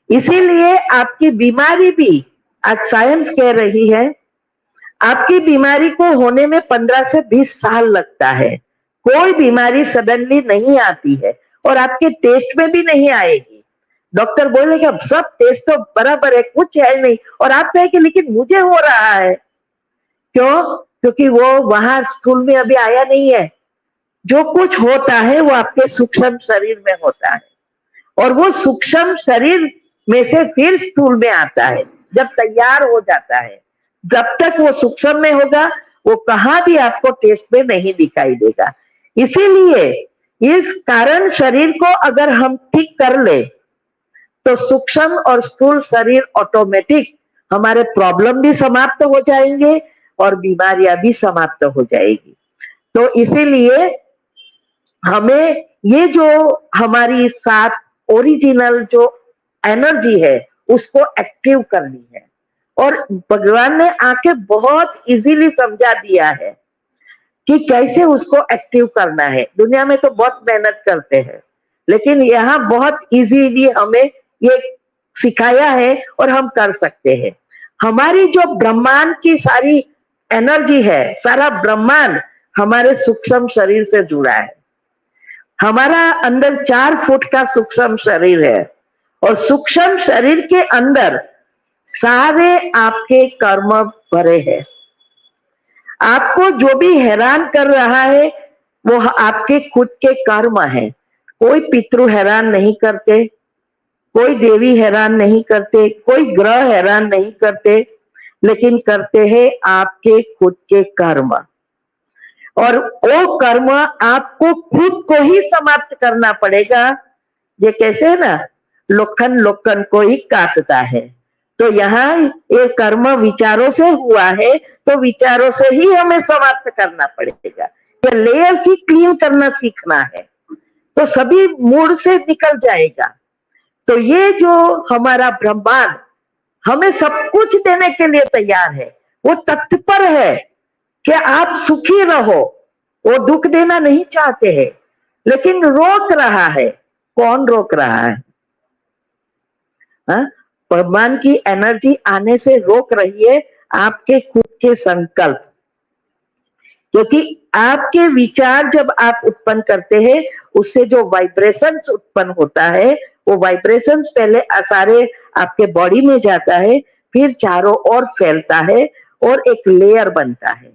इसीलिए आपकी बीमारी भी, आज साइंस कह रही है, आपकी बीमारी को होने में 15 से 20 साल लगता है। कोई बीमारी सडनली नहीं आती है और आपके टेस्ट में भी नहीं आएगी। डॉक्टर बोलेगा सब टेस्ट तो बराबर है, कुछ है नहीं, और आप कहेंगे लेकिन मुझे हो रहा है। क्यों? क्योंकि वो वहां स्थूल में अभी आया नहीं है। जो कुछ होता है वो आपके सूक्ष्म शरीर में होता है और वो सूक्ष्म शरीर में से फिर स्थूल में आता है जब तैयार हो जाता है। जब तक वो सूक्ष्म में होगा वो कहां भी आपको टेस्ट में नहीं दिखाई देगा। इसीलिए इस कारण शरीर को अगर हम ठीक कर ले तो सूक्ष्म और स्थूल शरीर ऑटोमेटिक, हमारे प्रॉब्लम भी समाप्त हो जाएंगे और बीमारियां भी समाप्त हो जाएगी। तो इसीलिए हमें ये जो हमारी 7 ओरिजिनल जो एनर्जी है उसको एक्टिव करनी है। और भगवान ने आके बहुत इजीली समझा दिया है कि कैसे उसको एक्टिव करना है। दुनिया में तो बहुत मेहनत करते हैं, लेकिन यहाँ बहुत इजीली हमें ये सिखाया है और हम कर सकते हैं। हमारी जो ब्रह्मांड की सारी एनर्जी है, सारा ब्रह्मांड हमारे सूक्ष्म शरीर से जुड़ा है। हमारा अंदर 4 फुट का सूक्ष्म शरीर है और सूक्ष्म शरीर के अंदर सारे आपके कर्म भरे हैं। आपको जो भी हैरान कर रहा है वो आपके खुद के कर्म है। कोई पितृ हैरान नहीं करते, कोई देवी हैरान नहीं करते, कोई ग्रह हैरान नहीं करते, लेकिन करते हैं आपके खुद के कर्म। और वो कर्म आपको खुद को ही समाप्त करना पड़ेगा। ये कैसे है ना, लोखन लोखन को ही काटता है। तो यहाँ ये कर्म विचारों से हुआ है तो विचारों से ही हमें समाप्त करना पड़ेगा। ये लेयर ही क्लीन करना सीखना है तो सभी मूड से निकल जाएगा। तो ये जो हमारा ब्रह्मांड हमें सब कुछ देने के लिए तैयार है, वो तत्पर है कि आप सुखी रहो। वो दुख देना नहीं चाहते हैं, लेकिन रोक रहा है। कौन रोक रहा है? ब्रह्मांड की एनर्जी आने से रोक रही है आपके खुद के संकल्प। क्योंकि आपके विचार जब आप उत्पन्न करते हैं उससे जो वाइब्रेशंस उत्पन्न होता है वो वाइब्रेशंस पहले सारे आपके बॉडी में जाता है, फिर चारों ओर फैलता है और एक लेयर बनता है।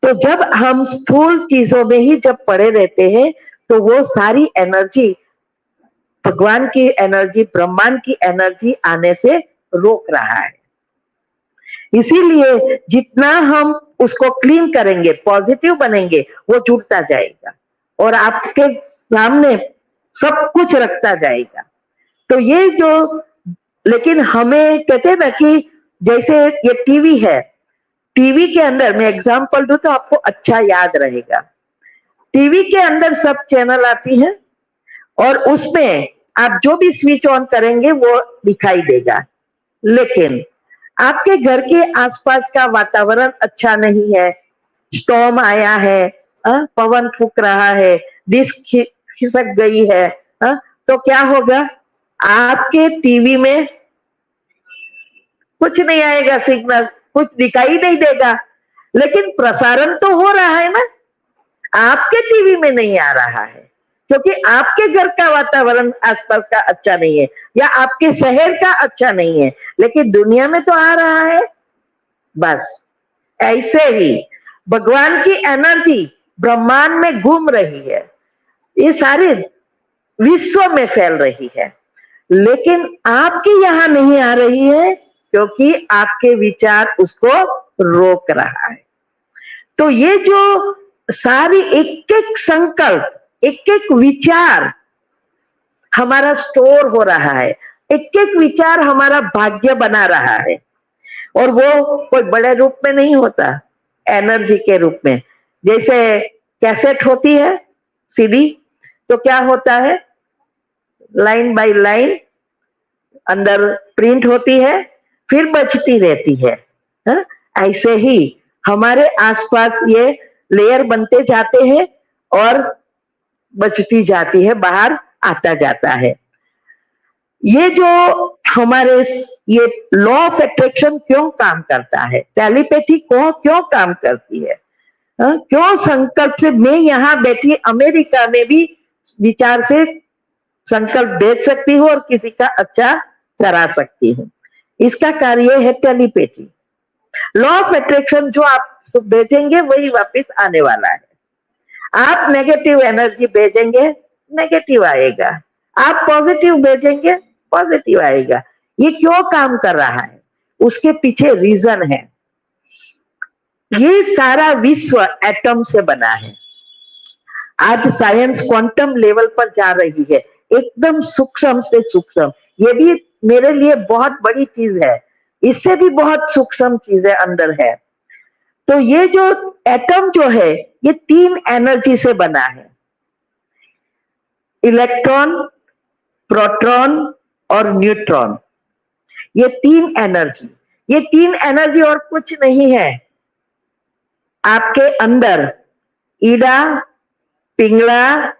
तो जब हम स्थूल चीजों में ही जब पड़े रहते हैं तो वो सारी एनर्जी, भगवान की एनर्जी, ब्रह्मांड की एनर्जी आने से रोक रहा है। इसीलिए जितना हम उसको क्लीन करेंगे, पॉजिटिव बनेंगे, वो जुड़ता जाएगा और आपके सामने सब कुछ रखता जाएगा। तो ये जो, लेकिन हमें कहते हैं ना कि जैसे ये टीवी है, टीवी के अंदर मैं एग्जांपल दूं तो आपको अच्छा याद रहेगा। टीवी के अंदर सब चैनल आती हैं और उसमें आप जो भी स्विच ऑन करेंगे वो दिखाई देगा। लेकिन आपके घर के आसपास का वातावरण अच्छा नहीं है, स्टॉर्म आया है, पवन फूक रहा है, डिश खिसक गई है, तो क्या होगा? आपके टीवी में कुछ नहीं आएगा, सिग्नल कुछ दिखाई नहीं देगा, लेकिन प्रसारण तो हो रहा है ना। आपके टीवी में नहीं आ रहा है क्योंकि आपके घर का वातावरण आसपास का अच्छा नहीं है या आपके शहर का अच्छा नहीं है, लेकिन दुनिया में तो आ रहा है। बस ऐसे ही भगवान की एनर्जी ब्रह्मांड में घूम रही है, ये सारे विश्व में फैल रही है, लेकिन आपके यहां नहीं आ रही है क्योंकि आपके विचार उसको रोक रहा है। तो ये जो सारी एक एक संकल्प, एक एक विचार हमारा स्टोर हो रहा है, एक एक विचार हमारा भाग्य बना रहा है, और वो कोई बड़े रूप में नहीं होता, एनर्जी के रूप में। जैसे कैसेट होती है, सीडी, तो क्या होता है, लाइन बाय लाइन अंदर प्रिंट होती है, फिर बजती रहती है। हा? ऐसे ही हमारे आसपास ये लेयर बनते जाते हैं और बचती जाती है, बाहर आता जाता है। ये जो हमारे ये लॉ ऑफ अट्रैक्शन क्यों काम करता है, टेलीपैथी क्यों काम करती है, क्यों संकल्प से मैं यहां बैठी अमेरिका में भी विचार से संकल्प भेज सकती हूँ और किसी का अच्छा करा सकती हूँ, इसका कार्य है टेलीपैथी। लॉ ऑफ अट्रैक्शन जो आप भेजेंगे वही वापस आने वाला है। आप नेगेटिव एनर्जी भेजेंगे, नेगेटिव आएगा, आप पॉजिटिव भेजेंगे, पॉजिटिव आएगा। ये क्यों काम कर रहा है, उसके पीछे रीजन है। ये सारा विश्व एटम से बना है। आज साइंस क्वांटम लेवल पर जा रही है, एकदम सूक्ष्म से सूक्ष्म। ये भी मेरे लिए बहुत बड़ी चीज है, इससे भी बहुत सूक्ष्म चीजें अंदर है। तो ये जो एटम जो है, ये 3 एनर्जी से बना है, इलेक्ट्रॉन, प्रोटॉन और न्यूट्रॉन। ये 3 एनर्जी, ये 3 एनर्जी और कुछ नहीं है। आपके अंदर ईड़ा, पिंगला,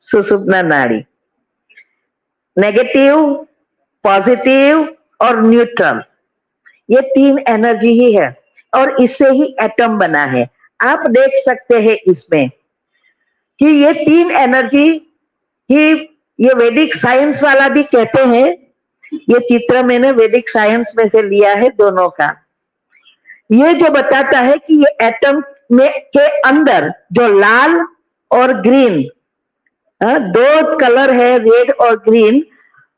सुषुम्ना नाड़ी, नेगेटिव, पॉजिटिव और न्यूट्रल, ये 3 एनर्जी ही है और इससे ही एटम बना है। आप देख सकते हैं इसमें कि ये 3 एनर्जी ही, ये वैदिक साइंस वाला भी कहते हैं, ये चित्र मैंने वैदिक साइंस में से लिया है दोनों का। ये जो बताता है कि ये एटम में के अंदर जो लाल और ग्रीन, 2 कलर है, रेड और ग्रीन,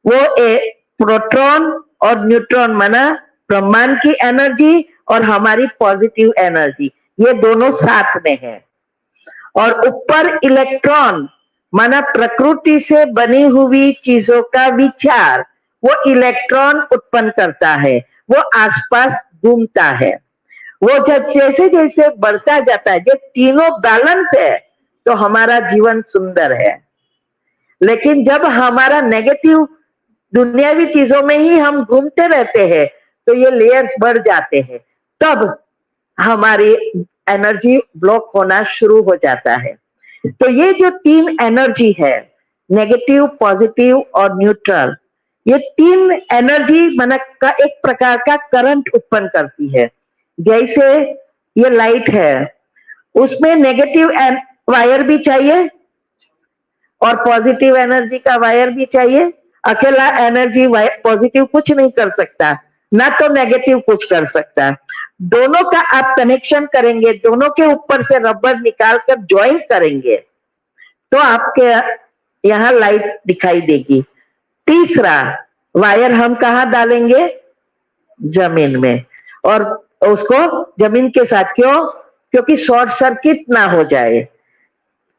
वो प्रोटॉन और न्यूट्रॉन माना ब्रह्मांड की एनर्जी और हमारी पॉजिटिव एनर्जी, ये दोनों साथ में है। और ऊपर इलेक्ट्रॉन माना प्रकृति से बनी हुई चीजों का विचार, वो इलेक्ट्रॉन उत्पन्न करता है, वो आसपास घूमता है। वो जब जैसे जैसे बढ़ता जाता है, जब तीनों बैलेंस है तो हमारा जीवन सुंदर है। लेकिन जब हमारा नेगेटिव दुनियावी चीजों में ही हम घूमते रहते हैं तो ये लेयर्स बढ़ जाते हैं, तब हमारी एनर्जी ब्लॉक होना शुरू हो जाता है। तो ये जो 3 एनर्जी है, नेगेटिव, पॉजिटिव और न्यूट्रल, ये 3 एनर्जी माना का एक प्रकार का करंट उत्पन्न करती है। जैसे ये लाइट है, उसमें नेगेटिव वायर भी चाहिए और पॉजिटिव एनर्जी का वायर भी चाहिए। अकेला एनर्जी पॉजिटिव कुछ नहीं कर सकता, ना तो नेगेटिव कुछ कर सकता। दोनों का आप कनेक्शन करेंगे, दोनों के ऊपर से रबर निकालकर ज्वाइन करेंगे तो आपके यहां लाइट दिखाई देगी। तीसरा वायर हम कहां डालेंगे, जमीन में, और उसको जमीन के साथ, क्योंकि शॉर्ट सर्किट ना हो जाए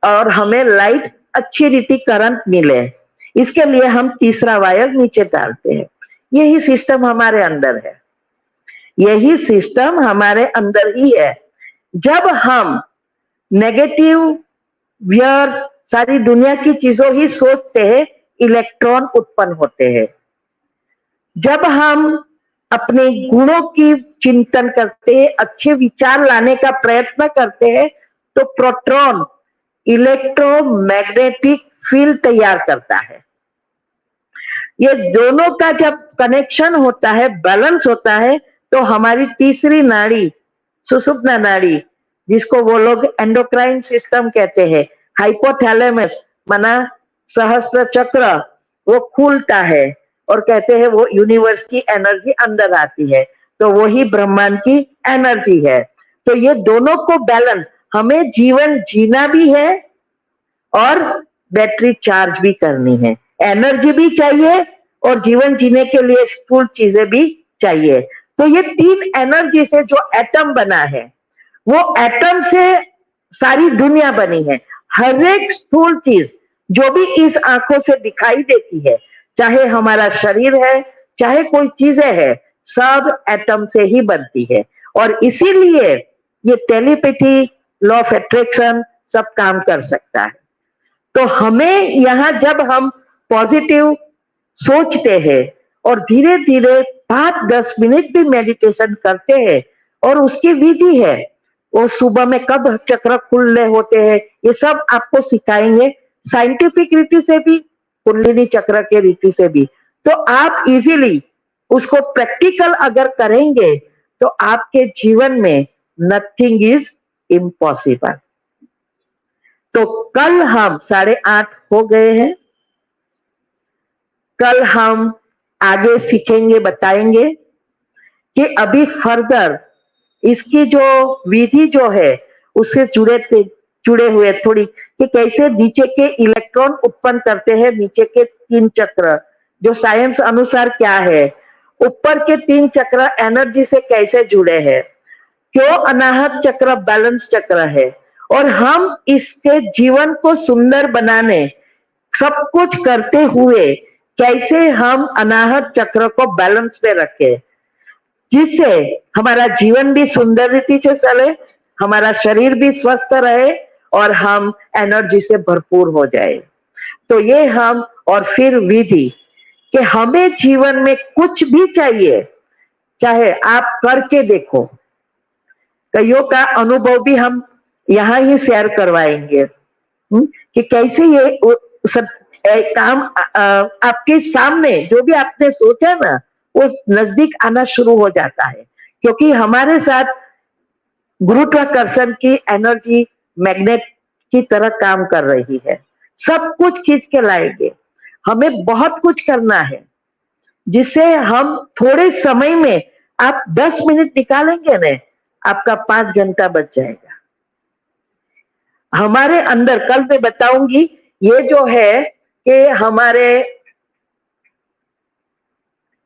और हमें लाइट अच्छी रीति करंट मिले, इसके लिए हम तीसरा वायर नीचे डालते हैं। यही सिस्टम हमारे अंदर है, यही सिस्टम हमारे अंदर ही है। जब हम नेगेटिव व्यर्थ सारी दुनिया की चीजों ही सोचते हैं, इलेक्ट्रॉन उत्पन्न होते हैं। जब हम अपने गुणों की चिंतन करते हैं, अच्छे विचार लाने का प्रयत्न करते हैं, तो प्रोटॉन इलेक्ट्रोमैग्नेटिक फील्ड तैयार करता है। ये दोनों का जब कनेक्शन होता है, बैलेंस होता है, तो हमारी तीसरी नाड़ी, सुषुम्ना नाड़ी, जिसको वो लोग एंडोक्राइन सिस्टम कहते हैं, हाइपोथैलेमस माना सहस्त्र चक्र, वो खुलता है और कहते हैं वो यूनिवर्स की एनर्जी अंदर आती है, तो वही ब्रह्मांड की एनर्जी है। तो ये दोनों को बैलेंस, हमें जीवन जीना भी है और बैटरी चार्ज भी करनी है, एनर्जी भी चाहिए और जीवन जीने के लिए स्थूल चीजें भी चाहिए। तो ये 3 एनर्जी से जो एटम बना है, वो एटम से सारी दुनिया बनी है। हर एक स्थूल चीज जो भी इस आंखों से दिखाई देती है, चाहे हमारा शरीर है, चाहे कोई चीजें है, सब एटम से ही बनती है। और इसीलिए ये टेलीपैथी, लॉ ऑफ अट्रैक्शन सब काम कर सकता है। तो हमें यहाँ जब हम पॉजिटिव सोचते हैं और धीरे धीरे 5-10 मिनट भी मेडिटेशन करते हैं, और उसकी विधि है, वो सुबह में कब चक्र खुले होते हैं ये सब आपको सिखाएंगे, साइंटिफिक रीति से भी, कुंडलिनी चक्र के रीति से भी। तो आप इजीली उसको प्रैक्टिकल अगर करेंगे तो आपके जीवन में नथिंग इज इम्पॉसिबल। तो कल हम 8:30 हो गए हैं, कल हम आगे सीखेंगे, बताएंगे कि अभी फर्दर इसकी जो विधि जो है उससे जुड़े हुए थोड़ी, कि कैसे नीचे के इलेक्ट्रॉन उत्पन्न करते हैं, नीचे के 3 चक्र जो साइंस अनुसार क्या है, ऊपर के 3 चक्र एनर्जी से कैसे जुड़े हैं, क्यों अनाहत चक्र बैलेंस चक्र है, और हम इसके जीवन को सुंदर बनाने सब कुछ करते हुए कैसे हम अनाहत चक्र को बैलेंस पे रखें, जिससे हमारा जीवन भी सुंदर रीति से चले, हमारा शरीर भी स्वस्थ रहे और हम एनर्जी से भरपूर हो जाए। तो ये हम, और फिर विधि कि हमें जीवन में कुछ भी चाहिए, चाहे आप करके देखो, कईयों का अनुभव भी हम यहाँ ही शेयर करवाएंगे कि कैसे ये सब काम आपके सामने जो भी आपने सोचा ना वो नजदीक आना शुरू हो जाता है, क्योंकि हमारे साथ गुरुत्वाकर्षण की एनर्जी मैग्नेट की तरह काम कर रही है, सब कुछ खींच के लाएंगे। हमें बहुत कुछ करना है जिससे हम थोड़े समय में, आप 10 मिनट निकालेंगे ना, आपका 5 घंटा बच जाएगा। हमारे अंदर कल मैं बताऊंगी, ये जो है कि हमारे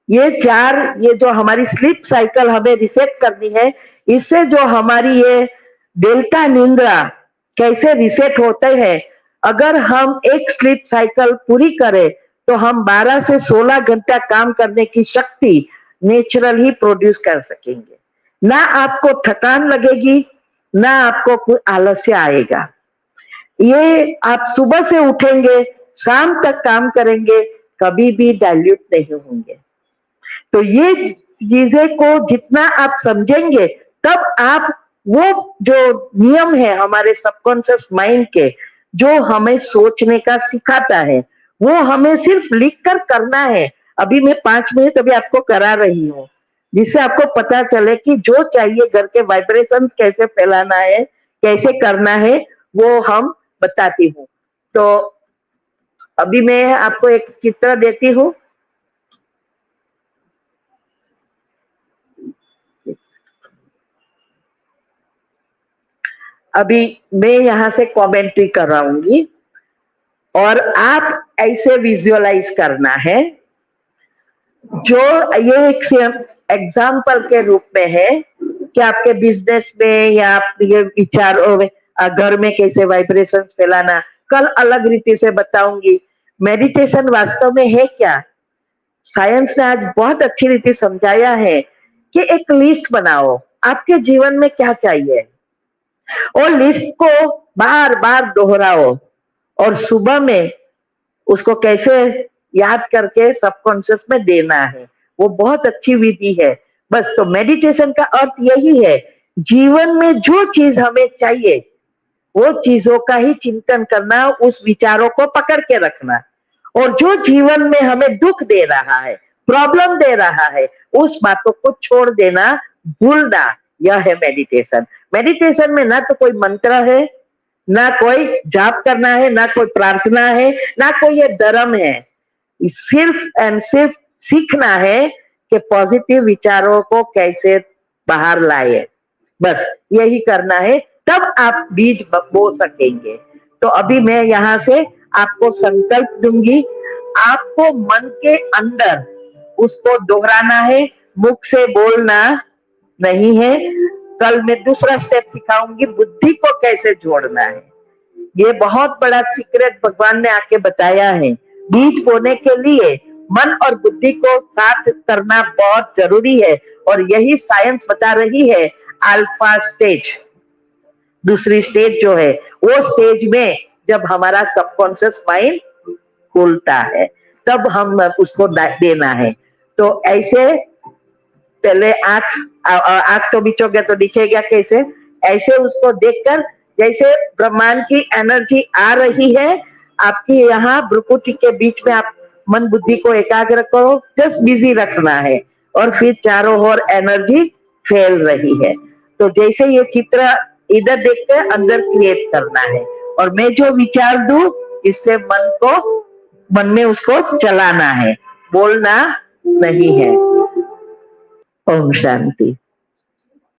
ये जो हमारी स्लीप साइकिल हमें रिसेट करनी है, इससे जो हमारी ये डेल्टा निंद्रा कैसे रिसेट होते हैं, अगर हम एक स्लीप साइकिल पूरी करें तो हम 12 से 16 घंटा काम करने की शक्ति नेचुरल ही प्रोड्यूस कर सकेंगे। ना आपको थकान लगेगी, ना आपको कोई आलस्य आएगा। ये आप सुबह से उठेंगे, शाम तक काम करेंगे, कभी भी डाइल्यूट नहीं होंगे। तो ये चीजें को जितना आप समझेंगे, तब आप वो जो नियम है हमारे सबकॉन्शियस माइंड के, जो हमें सोचने का सिखाता है, वो हमें सिर्फ लिखकर करना है। अभी मैं 5 मिनट अभी आपको करा रही हूँ, जिससे आपको पता चले कि जो चाहिए घर के वाइब्रेशन कैसे फैलाना है, कैसे करना है, वो हम बताती हूँ। तो अभी मैं आपको एक चित्र देती हूँ। अभी मैं यहां से कमेंट्री कराऊंगी और आप ऐसे विजुअलाइज करना है, जो ये एक एग्जाम्पल के रूप में है कि आपके बिजनेस में या आपके विचारों में, घर में कैसे वाइब्रेशन फैलाना, कल अलग रीति से बताऊंगी। मेडिटेशन वास्तव में है क्या, साइंस ने आज बहुत अच्छी रीति समझाया है कि एक लिस्ट बनाओ आपके जीवन में क्या चाहिए, और लिस्ट को बार बार दोहराओ, और सुबह में उसको कैसे याद करके सबकॉन्शियस में देना है। वो बहुत अच्छी विधि है। बस, तो मेडिटेशन का अर्थ यही है, जीवन में जो चीज हमें चाहिए वो चीजों का ही चिंतन करना, उस विचारों को पकड़ के रखना, और जो जीवन में हमें दुख दे रहा है, प्रॉब्लम दे रहा है, उस बातों को छोड़ देना, भूलना, यह है मेडिटेशन। मेडिटेशन में ना तो कोई मंत्र है, ना कोई जाप करना है, ना कोई प्रार्थना है, ना कोई ये धर्म है। सिर्फ एंड सिर्फ सीखना है कि पॉजिटिव विचारों को कैसे बाहर लाए, बस यही करना है, तब आप बीज बो सकेंगे। तो अभी मैं यहाँ से आपको संकल्प दूंगी, आपको मन के अंदर उसको दोहराना है, मुख से बोलना नहीं है। कल मैं दूसरा स्टेप सिखाऊंगी, बुद्धि को कैसे जोड़ना है। ये बहुत बड़ा सीक्रेट भगवान ने आके बताया है। बीज बोने के लिए मन और बुद्धि को साथ करना बहुत जरूरी है, और यही साइंस बता रही है। अल्फा स्टेज, दूसरी स्टेज जो है, वो स्टेज में जब हमारा सबकॉन्शियस माइंड खुलता है, तब हम उसको देना है। तो ऐसे पहले आंख तो बिचोगे तो दिखेगा कैसे, ऐसे उसको देखकर जैसे ब्रह्मांड की एनर्जी आ रही है आपकी यहाँ भ्रुकुटी के बीच में, आप मन बुद्धि को एकाग्र करो, जस्ट बिजी रखना है, और फिर चारों ओर एनर्जी फैल रही है। तो जैसे ये चित्र इधर देखते हैं, अंदर क्रिएट करना है, और मैं जो विचार दूं इससे मन में उसको चलाना है, बोलना नहीं है। ओम शांति।